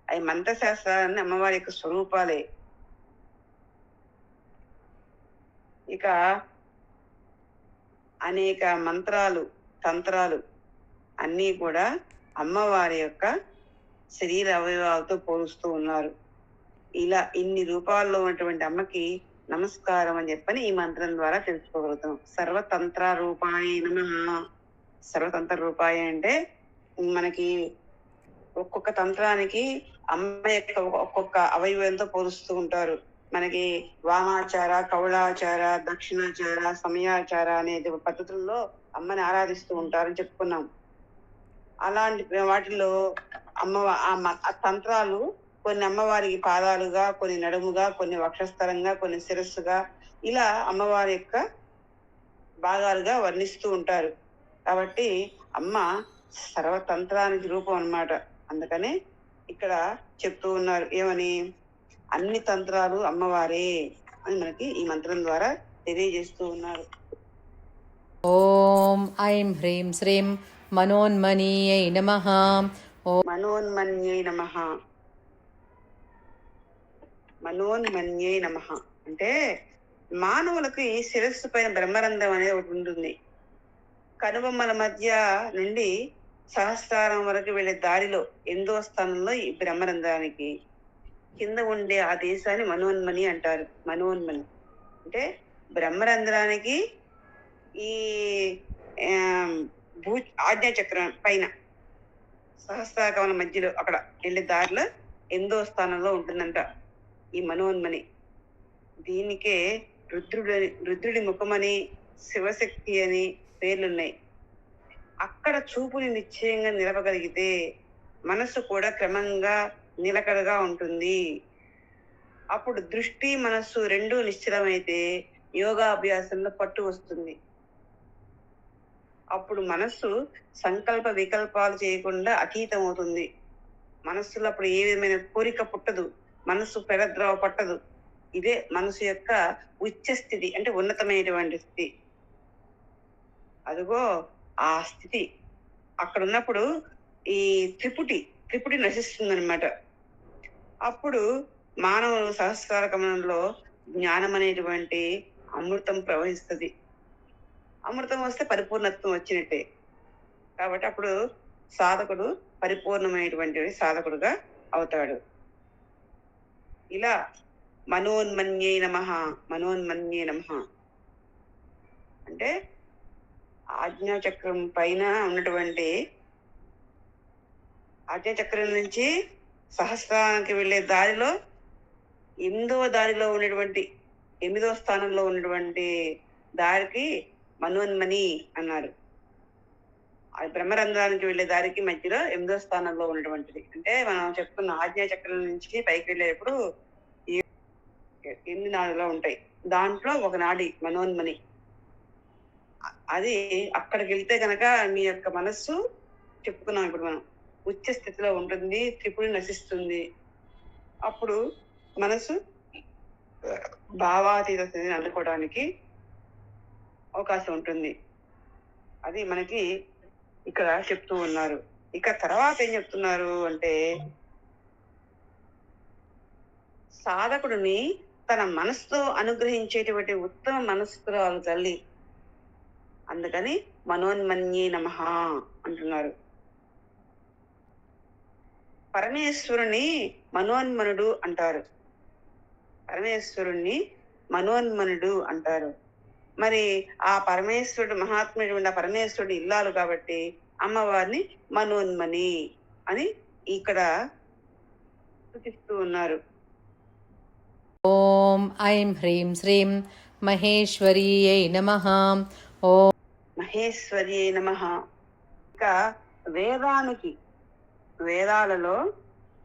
Speaker 2: అవి మంత్రశాస్త్రాలన్నీ అమ్మవారి యొక్క స్వరూపాలే. ఇక అనేక మంత్రాలు తంత్రాలు అన్నీ కూడా అమ్మవారి యొక్క శరీర అవయవాలతో పోలుస్తూ ఉన్నారు. ఇలా ఇన్ని రూపాల్లో ఉన్నటువంటి అమ్మకి నమస్కారం అని చెప్పని ఈ మంత్రం ద్వారా తెలుసుకోగలుగుతాం. సర్వతంత్ర రూపాయ నమః. సర్వతంత్ర రూపాయ అంటే మనకి ఒక్కొక్క తంత్రానికి అమ్మ యొక్క ఒక్కొక్క అవయవంతో పోలుస్తూ ఉంటారు. మనకి వామాచార, కౌళాచార, దక్షిణాచార, సమయాచార అనేది పద్ధతుల్లో అమ్మని ఆరాధిస్తూ ఉంటారని చెప్పుకున్నాం. అలాంటి వాటిల్లో ఆ తంత్రాలు కొన్ని అమ్మవారికి పాదాలుగా, కొన్ని నడుముగా, కొన్ని వక్షస్థలంగా, కొన్ని శిరస్సుగా, ఇలా అమ్మవారి యొక్క భాగాలుగా వర్ణిస్తూ ఉంటారు. కాబట్టి అమ్మ సర్వతంత్రానికి రూపం అన్నమాట. అందుకనే ఇక్కడ చెప్తూ ఉన్నారు ఏమని, అన్ని తంత్రాలు అమ్మవారే అని మనకి ఈ మంత్రం ద్వారా తెలియజేస్తూ ఉన్నారు.
Speaker 1: ఓం ఐం హ్రీం శ్రీం మనోన్మనీయై నమః.
Speaker 2: మనోన్మన్యై నమః. మనోన్మన్యై నమః అంటే మానవులకి శిరస్సు పైన బ్రహ్మరంధ్రం అనేది ఒకటి ఉంటుంది. కనుబొమ్మల మధ్య నుండి సహస్రారం వరకు వెళ్లే దారిలో 8వ స్థానంలో ఈ బ్రహ్మరంధ్రానికి కింద ఉండే ఆ దేశాన్ని మనోన్మని అంటారు. మనోన్మని అంటే బ్రహ్మరంధ్రానికి ఈ ఆజ్ఞాచక్రం పైన సహస్రాకమల మధ్యలో అక్కడ వెళ్ళే దారిలో 8వ స్థానంలో ఉంటుందంట ఈ మనోన్మని. దీనికే రుద్రుడి ముఖమని, శివశక్తి అని పేర్లున్నాయి. అక్కడ చూపుని నిశ్చయంగా నిలపగలిగితే మనసు కూడా క్రమంగా నిలకడగా ఉంటుంది. అప్పుడు దృష్టి మనస్సు రెండూ నిశ్చలమైతే యోగాభ్యాసంలో పట్టు వస్తుంది. అప్పుడు మనస్సు సంకల్ప వికల్పాలు చేయకుండా అతీతం అవుతుంది. మనస్సులో అప్పుడు ఏ విధమైన కోరిక పుట్టదు, మనస్సు పెరద్రవ పట్టదు. ఇదే మనసు యొక్క ఉచ్చ స్థితి, అంటే ఉన్నతమైనటువంటి స్థితి. అదిగో ఆ స్థితి అక్కడ ఉన్నప్పుడు ఈ త్రిపుటి నశిస్తుంది అనమాట. అప్పుడు మానవులు సహస్రార గమనంలో జ్ఞానం అనేటువంటి అమృతం ప్రవహిస్తుంది. అమృతం వస్తే పరిపూర్ణత్వం వచ్చినట్టే. కాబట్టి అప్పుడు సాధకుడు పరిపూర్ణమైనటువంటి సాధకుడుగా అవుతాడు. ఇలా మనోన్మన్యై నమః, మనోన్మన్యై నమః అంటే ఆజ్ఞాచక్రం పైన ఉన్నటువంటి ఆజ్ఞాచక్రం నుంచి సహస్రానికి వెళ్ళే దారిలో 8వ స్థానంలో ఉన్నటువంటి దారికి మనోన్మని అన్నారు. ఆ బ్రహ్మరంధ్రానికి వెళ్ళే దారికి మధ్యలో 8వ స్థానంలో ఉన్నటువంటిది. అంటే మనం చెప్పుకున్న ఆజ్ఞాచక్రం నుంచి పైకి వెళ్ళేటప్పుడు 8 నాడులో ఉంటాయి. దాంట్లో ఒక నాడి మనోన్మని. అది అక్కడికి వెళ్తే కనుక మీ యొక్క మనస్సు చెప్పుకున్నాం ఇప్పుడు మనం ఉచ్చ స్థితిలో ఉంటుంది, త్రిపుడి నశిస్తుంది. అప్పుడు మనసు భావాతీత స్థితిని అందుకోవడానికి అవకాశం ఉంటుంది. అది మనకి ఇక్కడ చెప్తూ ఉన్నారు. ఇక తర్వాత ఏం చెప్తున్నారు అంటే, సాధకుడిని తన మనసుతో అనుగ్రహించేటువంటి ఉత్తమ మనస్కురాలు తల్లి. అందుకని మనోన్మన్యై నమః అంటున్నారు. పరమేశ్వరుని మనోన్మనుడు అంటారు. పరమేశ్వరుణ్ణి మనోన్మనుడు అంటారు. మరి ఆ పరమేశ్వరుడు మహాత్ముడు, పరమేశ్వరుడు ఇల్లాలు కాబట్టి అమ్మవారిని మనోన్మని అని ఇక్కడ సూచిస్తూ ఉన్నారు.
Speaker 1: ఓం ఐం హ్రీం శ్రీం మహేశ్వర్యై నమః. ఓం
Speaker 2: మహేశ్వర్యై నమః. ఇంకా వేదాలలో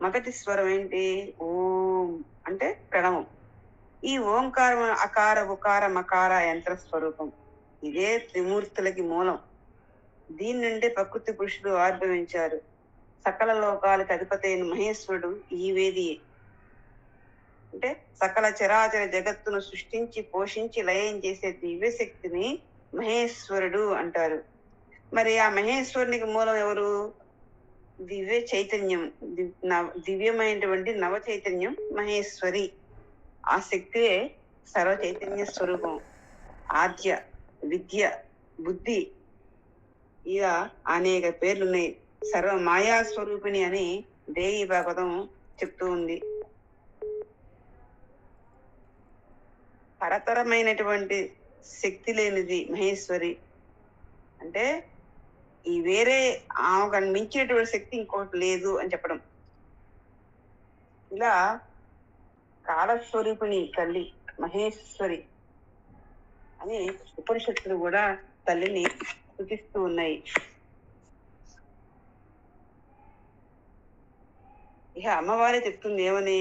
Speaker 2: మొదటి స్వరం ఏంటి? ఓం అంటే ప్రణవం. ఈ ఓంకారం అకార ఉకార మకార యంత్ర స్వరూపం. ఇదే త్రిమూర్తులకి మూలం. దీని నుండి ప్రకృతి పురుషుడు ఆవిర్భవించారు. సకల లోకాలకు అధిపతి అయిన మహేశ్వరుడు ఈ వేదియే. అంటే సకల చరాచర జగత్తును సృష్టించి పోషించి లయం చేసే దివ్య శక్తిని మహేశ్వరుడు అంటారు. మరి ఆ మహేశ్వరునికి మూలం ఎవరు? దివ్య చైతన్యం, దివ్యమైనటువంటి నవ చైతన్యం మహేశ్వరి. ఆ శక్తియే సర్వ చైతన్య స్వరూపం. ఆద్య, విద్య, బుద్ధి, ఇక అనేక పేర్లున్నాయి. సర్వ మాయా స్వరూపిణి అని దేవి భాగవతం చెప్తూ ఉంది. పరతరమైనటువంటి శక్తి లేనిది మహేశ్వరి. అంటే ఈ వేరే ఆమెకు మించినటువంటి శక్తి ఇంకోటి లేదు అని చెప్పడం. ఇలా కాలస్వరూపిణి తల్లి మహేశ్వరి అని ఉపనిషత్తులు కూడా తల్లిని సూచిస్తూ ఉన్నాయి. ఇక అమ్మవారే చెప్తుంది ఏమని?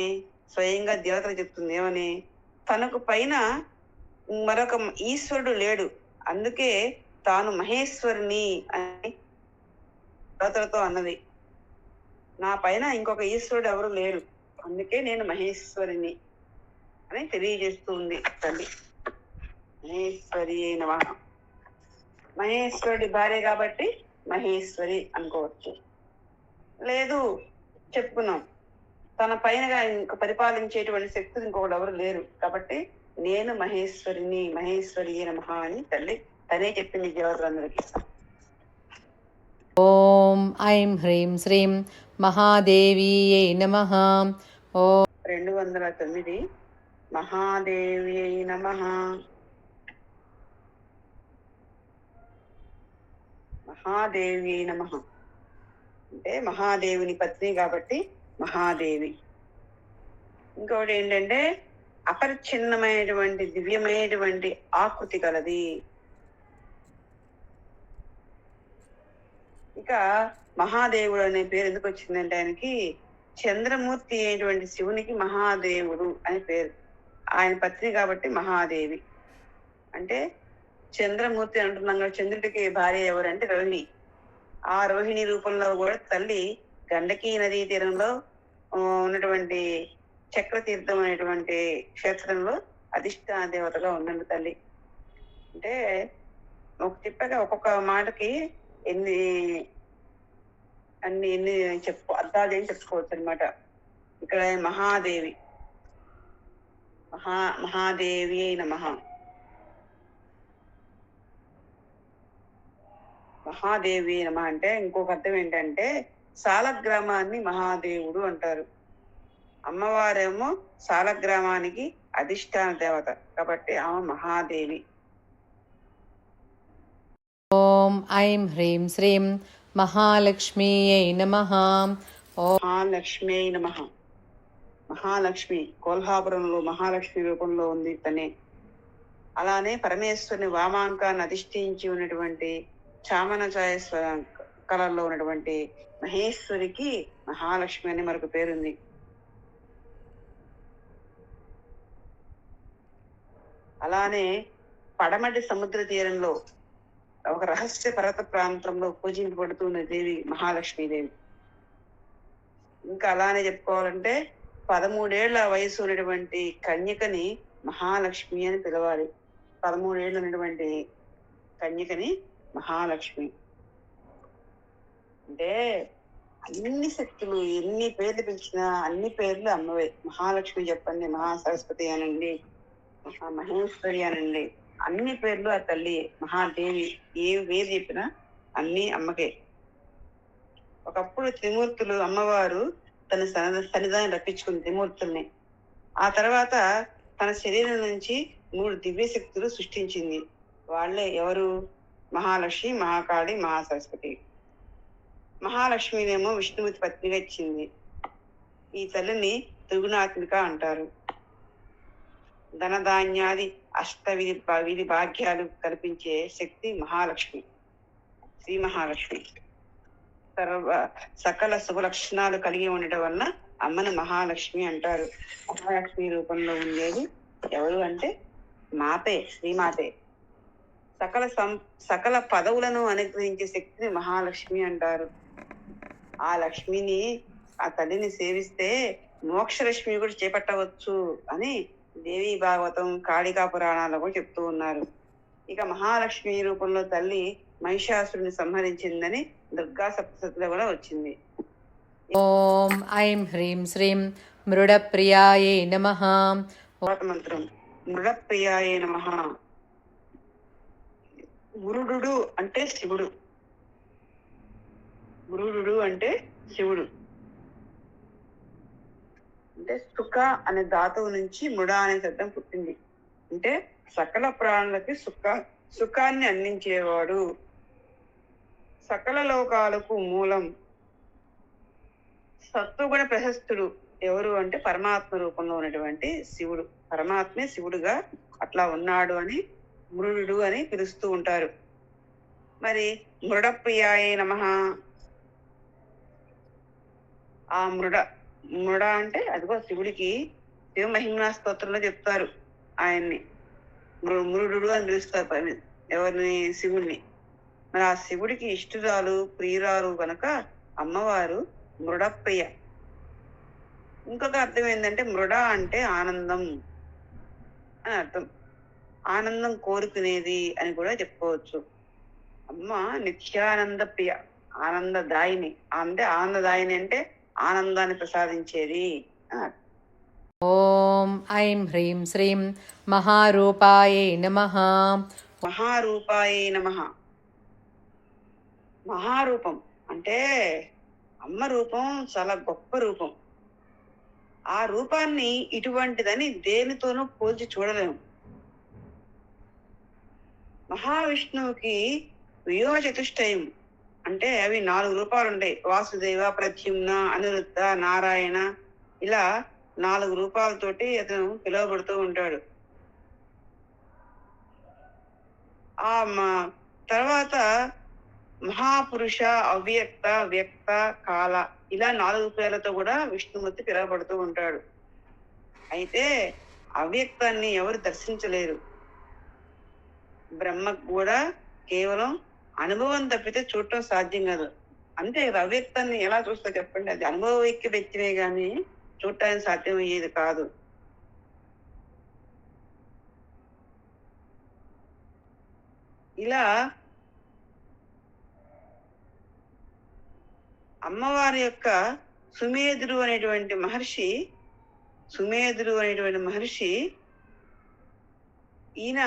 Speaker 2: స్వయంగా దేవతలు చెప్తుంది ఏమని? తనకు పైన మరొక ఈశ్వరుడు లేడు, అందుకే తాను మహేశ్వరిని అని దేవతలతో అన్నది. నా పైన ఇంకొక ఈశ్వరుడు ఎవరు లేరు, అందుకే నేను మహేశ్వరిని అని తెలియజేస్తూ ఉంది తల్లి. మహేశ్వరి నమః. మహేశ్వరుడి భార్య కాబట్టి మహేశ్వరి అనుకోవచ్చు. లేదు, చెప్పుకున్నాం తన పైన ఇంక పరిపాలించేటువంటి శక్తులు ఇంకొకటి ఎవరు లేరు కాబట్టి నేను మహేశ్వరిని, మహేశ్వరి నమః అని తనే చెప్పింది దేవతలందరికీ.
Speaker 1: ఓం ఐం హ్రీం శ్రీం మహాదేవీయై నమః. ఓం
Speaker 2: 209 మహాదేవ్యై నమః. మహాదేవ్యై నమః అంటే మహాదేవుని పత్ని కాబట్టి మహాదేవి. ఇంకొకటి ఏంటంటే అపరిచ్ఛిన్నమైనటువంటి దివ్యమైనటువంటి ఆకృతి కలది. ఇక మహాదేవుడు అనే పేరు ఎందుకు వచ్చిందంటే ఆయనకి చంద్రమూర్తి అయినటువంటి శివునికి మహాదేవుడు అని పేరు. ఆయన పత్ని కాబట్టి మహాదేవి. అంటే చంద్రమూర్తి అంటున్నాం కదా, చంద్రుడికి భార్య ఎవరంటే రోహిణి. ఆ రోహిణి రూపంలో కూడా తల్లి గండకీ నదీ తీరంలో ఉన్నటువంటి చక్రతీర్థం అనేటువంటి క్షేత్రంలో అధిష్టాన దేవతగా ఉందండి తల్లి. అంటే చెప్పాక ఒక్కొక్క మాటకి ఎన్ని అర్థాలు ఏం చెప్పుకోవచ్చు అనమాట. ఇక్కడ మహాదేవి, మహాదేవి నమః. మహాదేవి నమః అంటే ఇంకొక అర్థం ఏంటంటే సాలగ్రామాన్ని మహాదేవుడు అంటారు. అమ్మవారేమో సాలగ్రామానికి అధిష్టాన దేవత కాబట్టి ఆమె మహాదేవి.
Speaker 1: ఓం ఐం హ్రీం శ్రీం మహాలక్ష్మీయై నమః. ఓం
Speaker 2: మహాలక్ష్మీ నమః. మహాలక్ష్మి కోల్హాపురంలో మహాలక్ష్మి రూపంలో ఉంది తనే. అలానే పరమేశ్వరుని వామాంకాన్ని అధిష్ఠించి ఉన్నటువంటి చామన ఛాయ కళల్లో ఉన్నటువంటి మహేశ్వరికి మహాలక్ష్మి అని మరొక పేరుంది. అలానే పడమటి సముద్ర తీరంలో ఒక రహస్య పర్వత ప్రాంతంలో పూజింపబడుతున్న దేవి మహాలక్ష్మీదేవి. ఇంకా అలానే చెప్పుకోవాలంటే 13 ఏళ్ల వయసు ఉన్నటువంటి కన్యకని మహాలక్ష్మి అని పిలవాలి. 13 ఏళ్ళు ఉన్నటువంటి కన్యకని మహాలక్ష్మి అంటే అన్ని శక్తులు ఎన్ని పేర్లు పిలిచినా అన్ని పేర్లు అమ్మవే. మహాలక్ష్మి చెప్పండి, మహాసరస్వతి అనండి, మహేశ్వరి అనండి, అన్ని పేర్లు ఆ తల్లి మహాదేవి. ఏ పేరు చెప్పినా అన్ని అమ్మకే. ఒకప్పుడు త్రిమూర్తులు అమ్మవారు తన సన్నిధానం రప్పించుకుంది త్రిమూర్తుల్ని. ఆ తర్వాత తన శరీరం నుంచి 3 దివ్య శక్తులు సృష్టించింది. వాళ్ళే ఎవరు? మహాలక్ష్మి, మహాకాళి, మహాసరస్వతి. మహాలక్ష్మినేమో విష్ణుమూర్తి పత్నిగా ఇచ్చింది. ఈ తల్లిని త్రిగుణాత్మిక అంటారు. ధనధాన్యాది విధి భాగ్యాలు కల్పించే శక్తి మహాలక్ష్మి, శ్రీ మహాలక్ష్మి. సకల శుభ లక్షణాలు కలిగి ఉండటం వలన అమ్మను మహాలక్ష్మి అంటారు. మహాలక్ష్మి రూపంలో ఉండేది ఎవరు అంటే మాతే, శ్రీమాతే. సకల పదవులను అనుగ్రహించే శక్తిని మహాలక్ష్మి అంటారు. ఆ లక్ష్మిని, ఆ తల్లిని సేవిస్తే మోక్షలక్ష్మి కూడా చేపట్టవచ్చు అని దేవి భాగవతం, కాళికా పురాణాలు కూడా చెప్తూ ఉన్నారు. ఇక మహాలక్ష్మి రూపంలో తల్లి మహిషాసురుని సంహరించిందని దుర్గా సప్తశతిలో కూడా వచ్చింది.
Speaker 1: ఓం ఐం హ్రీం శ్రీం మృడప్రియాయే నమః.
Speaker 2: మంత్రం మృడప్రియాయే నమః. మృడు అంటే శివుడు. మృడు అంటే శివుడు. అంటే సుఖ అనే ధాతువు నుంచి మృడ అనే శబ్దం పుట్టింది. అంటే సకల ప్రాణులకి సుఖాన్ని అందించేవాడు, సకల లోకాలకు మూలం, సత్వగుణ ప్రశస్తుడు. ఎవరు అంటే పరమాత్మ రూపంలో ఉన్నటువంటి శివుడు. పరమాత్మే శివుడుగా అట్లా ఉన్నాడు అని మృడు అని పిలుస్తూ ఉంటారు. మరి మృడప్రియాయే నమః. ఆ మృడ అంటే అదిగో శివుడికి శివ మహిమా స్తోత్రంలో చెప్తారు. ఆయన్ని మృడు అని పిలుస్తారు ఎవరిని? శివుణ్ణి. మరి ఆ శివుడికి ఇష్టురాలు, ప్రియురాలు కనుక అమ్మవారు మృడప్రియ. ఇంకొక అర్థం ఏంటంటే మృడ అంటే ఆనందం అని అర్థం. ఆనందం కోరుకునేది అని కూడా చెప్పుకోవచ్చు. అమ్మ నిత్యానంద ప్రియ, ఆనందదాయిని. అంటే ఆనందదాయిని అంటే ఆనందాన్ని ప్రసాదించేది.
Speaker 1: ఓం ఐం హ్రీం శ్రీం మహారూపాయే నమః.
Speaker 2: మహారూపాయే నమః. మహారూపం అంటే అమ్మ రూపం చాలా గొప్ప రూపం. ఆ రూపాన్ని ఇటువంటిదని దేనితోనూ పోల్చి చూడలేము. మహావిష్ణువుకి వ్యూహ చతుష్టయం అంటే అవి 4 రూపాలు ఉంటాయి. వాసుదేవ, ప్రద్యుమ్న, అనిరుద్ధ, నారాయణ, ఇలా 4 రూపాలతోటి అతను పిలువబడుతూ ఉంటాడు. ఆ తర్వాత మహాపురుష, అవ్యక్త, వ్యక్త, కాల, ఇలా 4 పేర్లతో కూడా విష్ణుమూర్తి పిలువబడుతూ ఉంటాడు. అయితే అవ్యక్తాన్ని ఎవరు దర్శించలేరు. బ్రహ్మకు కూడా కేవలం అనుభవం తప్పితే చూడటం సాధ్యం కాదు. అంతే కదా, అవ్యక్తాన్ని ఎలా చూస్తా చెప్పండి? అది అనుభవైక్య వ్యక్తివే గాని చూడటానికి సాధ్యం అయ్యేది కాదు. ఇలా అమ్మవారి యొక్క సుమేధుడు అనేటువంటి మహర్షి ఈయన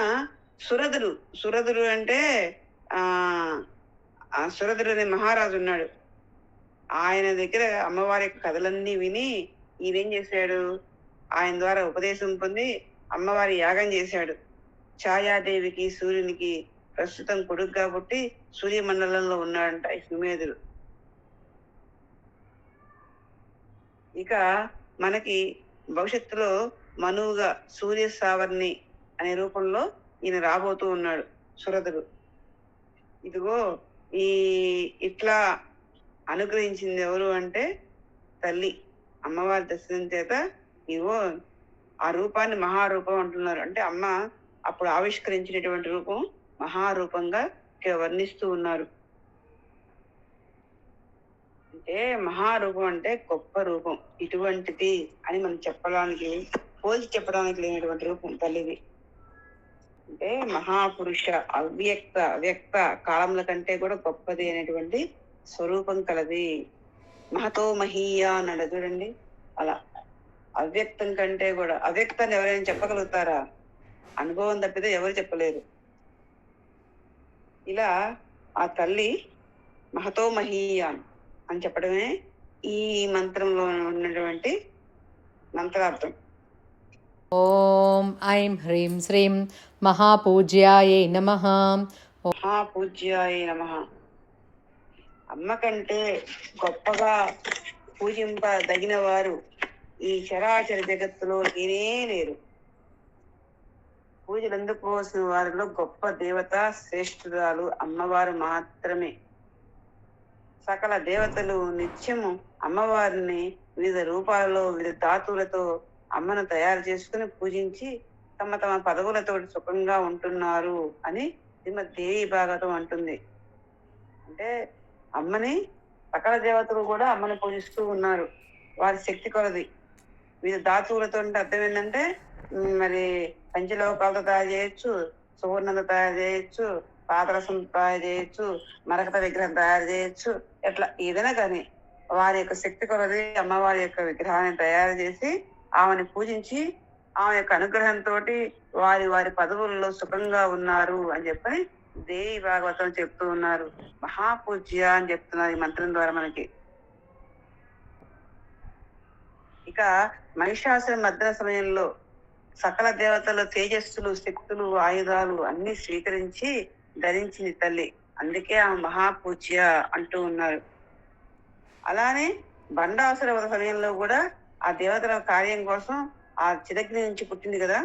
Speaker 2: సురధుడు అంటే సురధుడు అనే మహారాజు ఉన్నాడు. ఆయన దగ్గర అమ్మవారి యొక్క కథలన్నీ విని ఈయనేం చేశాడు? ఆయన ద్వారా ఉపదేశం పొంది అమ్మవారి యాగం చేశాడు. ఛాయాదేవికి, సూర్యునికి ప్రస్తుతం కొడుకు కాబట్టి సూర్యమండలంలో ఉన్నాడంట ఈ సుమేధుడు. ఇక మనకి భవిష్యత్తులో మనువుగా సూర్య సావర్ణి అనే రూపంలో ఈయన రాబోతూ ఉన్నాడు సురధుడు. ఇదిగో ఇట్లా అనుగ్రహించింది ఎవరు అంటే తల్లి అమ్మవారి దర్శనం చేత ఇదిగో ఆ రూపాన్ని మహారూపం అంటున్నారు. అంటే అమ్మ అప్పుడు ఆవిష్కరించినటువంటి రూపం మహారూపంగా వర్ణిస్తూ ఉన్నారు. అంటే మహారూపం అంటే గొప్ప రూపం, ఇటువంటిది అని మనం పోల్చి చెప్పడానికి లేనటువంటి రూపం తల్లిది. అంటే మహాపురుష, వ్యక్త కాలముల కంటే కూడా గొప్పది అనేటువంటి స్వరూపం కలది. మహతో మహీయ అన్నాడు చూడండి. అలా అవ్యక్తం కంటే కూడా, అవ్యక్తాన్ని ఎవరైనా చెప్పగలుగుతారా? అనుభవం తప్పితే ఎవరు చెప్పలేరు. ఇలా ఆ తల్లి మహతో మహీయ అని చెప్పడమే ఈ మంత్రంలో ఉన్నటువంటి మంత్రార్థం.
Speaker 1: ఓం ఐం హ్రీం శ్రీం మహాపూజ్యాయే నమః.
Speaker 2: మహాపూజ్యాయే నమః. అమ్మ కంటే గొప్పగా పూజింపదగిన వారు ఈ చరాచర జగత్తులో లేనే లేరు. పూజలు అందుకోవాల్సిన వారిలో గొప్ప దేవత శ్రేష్ఠురాలు అమ్మవారు మాత్రమే. సకల దేవతలు నిత్యము అమ్మవారిని వివిధ రూపాలలో వివిధ ధాతువులతో అమ్మను తయారు చేసుకుని పూజించి తమ తమ పదవులతో సుఖంగా ఉంటున్నారు అని శ్రీమద్ దేవి భాగవతం అంటుంది. అంటే అమ్మని సకల దేవతలు కూడా అమ్మని పూజిస్తూ ఉన్నారు వారి శక్తి కొలది. వివిధ ధాతువులతో అంటే అర్థం ఏంటంటే మరి పంచలోకాలతో తయారు చేయొచ్చు, సువర్ణంతో తయారు చేయొచ్చు, పాదరసం తయారు చేయొచ్చు, మరకత విగ్రహం తయారు చేయొచ్చు. ఎట్లా ఏదైనా కానీ వారి యొక్క శక్తి కొలది అమ్మవారి యొక్క విగ్రహాన్ని తయారు చేసి ఆమెను పూజించి ఆమె యొక్క అనుగ్రహంతో వారి వారి పదవుల్లో సుఖంగా ఉన్నారు అని చెప్పని దేవి భాగవతం చెప్తూ ఉన్నారు. మహాపూజ్య అని చెప్తున్నారు ఈ మంత్రం ద్వారా మనకి. ఇక మహిషాసుర మర్దన సమయంలో సకల దేవతల తేజస్సులు, శక్తులు, ఆయుధాలు అన్ని స్వీకరించి ధరించింది తల్లి. అందుకే ఆమె మహాపూజ్య అంటూ ఉన్నారు. అలానే బండాసుర వధ సమయంలో కూడా ఆ దేవతల కార్యం కోసం ఆ చిదగ్ని నుంచి పుట్టింది కదా,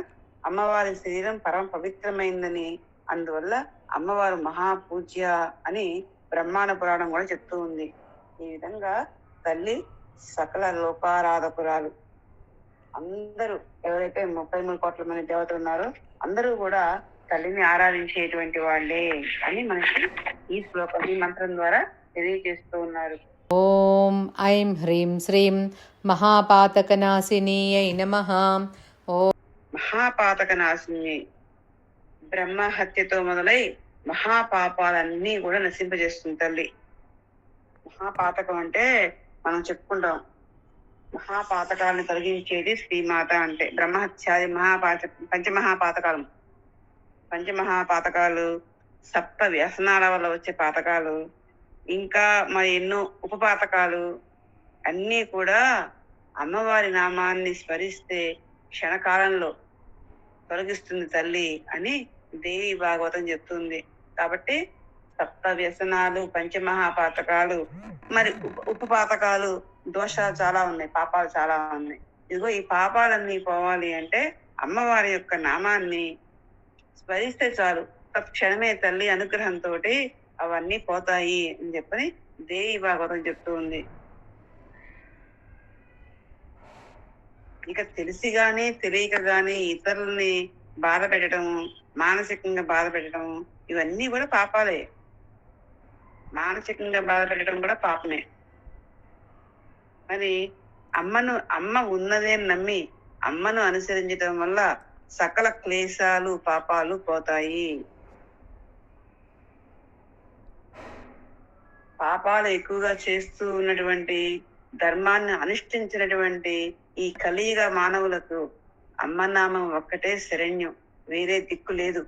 Speaker 2: అమ్మవారి శరీరం పరమ పవిత్రమైందని, అందువల్ల అమ్మవారు మహాపూజ్య అని బ్రహ్మాండ పురాణం కూడా చెప్తూ ఉంది. ఈ విధంగా తల్లి సకల లోకారాధకురాలు. అందరూ ఎవరైతే 33 కోట్ల మంది దేవతలు ఉన్నారో అందరూ కూడా తల్లిని ఆరాధించేటువంటి వాళ్ళే అని మనకి ఈ శ్లోకం ఈ మంత్రం ద్వారా తెలియజేస్తూ ఉన్నారు.
Speaker 1: ఓం ఐం హ్రీం శ్రీం మహాపాతకనాశినీయై నమః. ఓం
Speaker 2: మహాపాతక నాశిని బ్రహ్మహత్యతో మొదలై మహాపాపాలన్నీ కూడా నశింపజేస్తుంది తల్లి. మహాపాతకం అంటే మనం చెప్పుకుంటాం, మహాపాతకాలను తొలగించేది శ్రీమాత అంటే. బ్రహ్మహత్యాది పంచమహాపాతకాలు, పంచమహాపాతకాలు, సప్త వ్యసనాల వల్ల వచ్చే పాతకాలు, ఇంకా మరి ఎన్నో ఉపపాతకాలు అన్నీ కూడా అమ్మవారి నామాన్ని స్మరిస్తే క్షణకాలంలో తొలగిస్తుంది తల్లి అని దేవి భాగవతం చెప్తుంది. కాబట్టి సప్త వ్యసనాలు, పంచమహాపాతకాలు, మరి ఉపపాతకాలు, దోషాలు చాలా ఉన్నాయి, పాపాలు చాలా ఉన్నాయి. ఇదిగో ఈ పాపాలన్నీ పోవాలి అంటే అమ్మవారి యొక్క నామాన్ని స్మరిస్తే చాలు, తక్షణమే తల్లి అనుగ్రహంతో అవన్నీ పోతాయి అని చెప్పని దేవి భాగవతం చెప్తూ ఉంది. ఇక తెలిసి గాని తెలియక గాని ఇతరుల్ని బాధ పెట్టడము, మానసికంగా బాధ పెట్టడము, ఇవన్నీ కూడా పాపాలే. మానసికంగా బాధ పెట్టడం కూడా పాపమే. మరి అమ్మ ఉన్నదే నమ్మి అమ్మను అనుసరించడం వల్ల సకల క్లేశాలు, పాపాలు పోతాయి. పాపాలు ఎక్కువగా చేస్తూ ఉన్నటువంటి, ధర్మాన్ని అనుష్ఠించినటువంటి ఈ కలియుగ మానవులకు అమ్మనామం ఒక్కటే శరణ్యం, వేరే దిక్కు లేదు.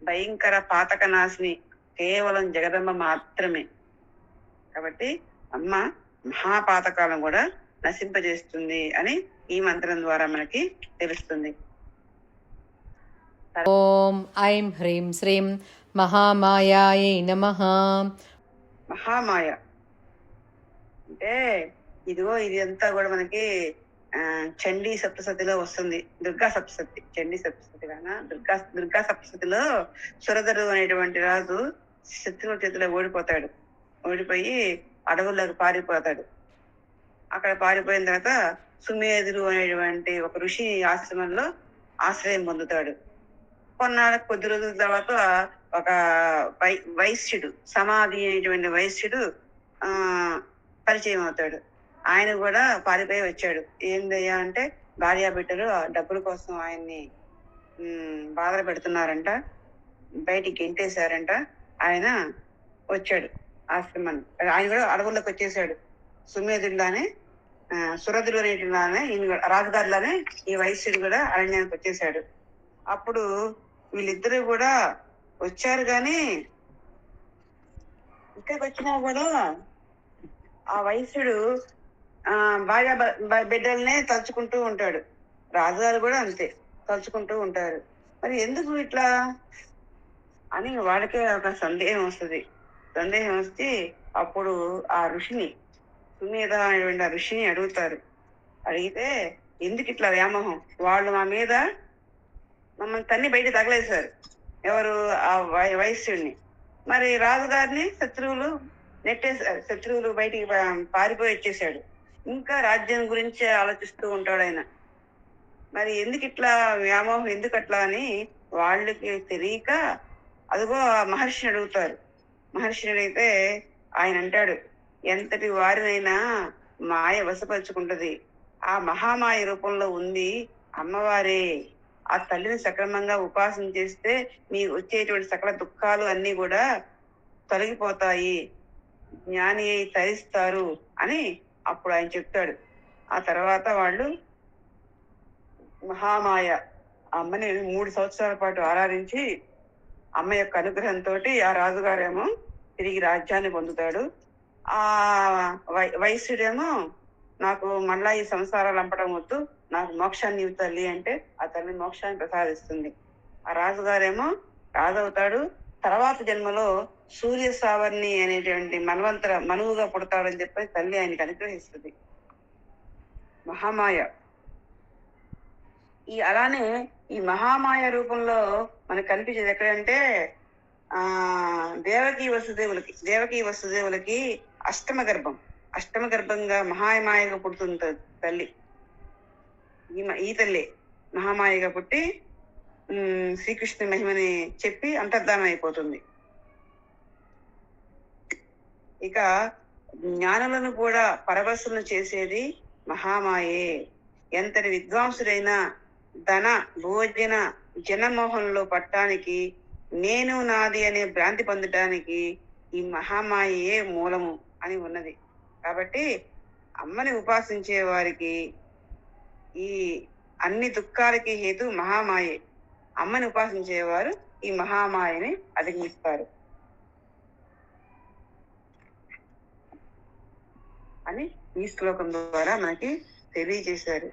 Speaker 2: భయంకర పాతక నాశిని కేవలం జగదమ్మ మాత్రమే. కాబట్టి అమ్మ మహాపాతకాలను కూడా నశింపజేస్తుంది అని ఈ మంత్రం ద్వారా మనకి తెలుస్తుంది.
Speaker 1: ఓం ఐం హ్రీం శ్రీం మహామాయాయై నమః.
Speaker 2: మహామాయ అంటే ఇదిగో ఇది అంతా కూడా మనకి చండీ సప్తసతిలో వస్తుంది. దుర్గా సప్తసతి, చండీ సప్తసతి కానా దుర్గా సప్తసతిలో సురధరు అనేటువంటి రాజు శత్రువుల చేతిలో ఓడిపోయి అడవుల్లోకి పారిపోతాడు. అక్కడ పారిపోయిన తర్వాత సుమేధుడు అనేటువంటి ఒక ఋషి ఆశ్రమంలో ఆశ్రయం పొందుతాడు. కొద్ది రోజుల తర్వాత ఒక వైశ్యుడు, సమాధి అనేటువంటి వైశ్యుడు పరిచయం అవుతాడు. ఆయన కూడా పారిపోయి వచ్చాడు. ఏందయ్యా అంటే భార్యా బిడ్డలు డబ్బుల కోసం ఆయన్ని బాధలు పెడుతున్నారంట, బయటికి గెంటేశారంట. ఆయన వచ్చాడు ఆశ్రమాన్ని. ఆయన కూడా అడవుల్లోకి వచ్చేసాడు. సుమేధుడిలానే, సురధుడు అనేటిలానే, రాజుగారిలానే ఈ వైశ్యుడు కూడా అరణ్యానికి వచ్చేసాడు. అప్పుడు వీళ్ళిద్దరూ కూడా వచ్చారు కానీ ఇక్కడికి వచ్చినా కూడా ఆ వైశ్యుడు భార్య బిడ్డలనే తలుచుకుంటూ ఉంటాడు. రాజుగారు కూడా అంతే తలుచుకుంటూ ఉంటారు. మరి ఎందుకు ఇట్లా అని వాడికే ఒక సందేహం వస్తే అప్పుడు ఆ ఋషిని, సుమేధ అనేటువంటి ఆ ఋషిని అడుగుతారు. అడిగితే ఎందుకు ఇట్లా వ్యామోహం, వాళ్ళు మా మీద మమ్మల్ని తన్ని బయట తగలేశారు, ఎవరు ఆ వైశ్యుడిని, మరి రాజుగారిని శత్రువులు నెట్టేశారు, శత్రువులు బయటికి పారిపోయి వచ్చేసాడు. ఇంకా రాజ్యం గురించే ఆలోచిస్తూ ఉంటాడు ఆయన. మరి ఎందుకు ఇట్లా వ్యామోహం ఎందుకు అట్లా అని వాళ్ళకి తెలియక అదిగో ఆ మహర్షిని అడుగుతారు. మహర్షిని అడిగితే ఆయన అంటాడు, ఎంతటి వారినైనా మాయ వశపరుచుకుంటది. ఆ మహామాయ రూపంలో ఉంది అమ్మవారే. ఆ తల్లిని సక్రమంగా ఉపాసన చేస్తే మీకు వచ్చేటువంటి సకల దుఃఖాలు అన్ని కూడా తొలగిపోతాయి, జ్ఞాని అయి తరిస్తారు అని అప్పుడు ఆయన చెప్తాడు. ఆ తర్వాత వాళ్ళు మహామాయ అమ్మని 3 సంవత్సరాల పాటు ఆరాధించి అమ్మ యొక్క అనుగ్రహంతో ఆ రాజుగారేమో తిరిగి రాజ్యాన్ని పొందుతాడు. ఆ వైశ్యుడేమో నాకు మళ్ళా ఈ సంసారాలు లంపడం వద్దు, నాకు మోక్షాన్ని ఇవ్వు తల్లి అంటే ఆ తల్లి మోక్షాన్ని ప్రసాదిస్తుంది. ఆ రాజుగారేమో రాజవుతాడు. తర్వాత జన్మలో సూర్య సావర్ణి అనేటువంటి మనువుగా పుడతాడని చెప్పి తల్లి ఆయనకి అనుగ్రహిస్తుంది మహామాయ. అలానే ఈ మహామాయ రూపంలో మనకు కనిపించేది ఎక్కడంటే దేవకీ వసుదేవులకి అష్టమ గర్భంగా మహామాయగా పుడుతుంటది తల్లి. ఈ తల్లి మహామాయగా పుట్టి శ్రీకృష్ణ మహిమని చెప్పి అంతర్ధానం అయిపోతుంది. ఇక జ్ఞానులను కూడా పరవశులను చేసేది మహామాయే. ఎంతటి విద్వాంసుడైనా ధన భోజన జనమోహంలో పట్టడానికి, నేను నాది అనే భ్రాంతి పొందటానికి ఈ మహామాయే మూలము అని ఉన్నది. కాబట్టి అమ్మని ఉపాసించే వారికి ఈ అన్ని దుఃఖాలకి హేతు మహామాయే. అమ్మని ఉపాసించేవారు ఈ మహామాయని అధిగమిస్తారు అని ఈ శ్లోకం ద్వారా మనకి తెలియజేశారు.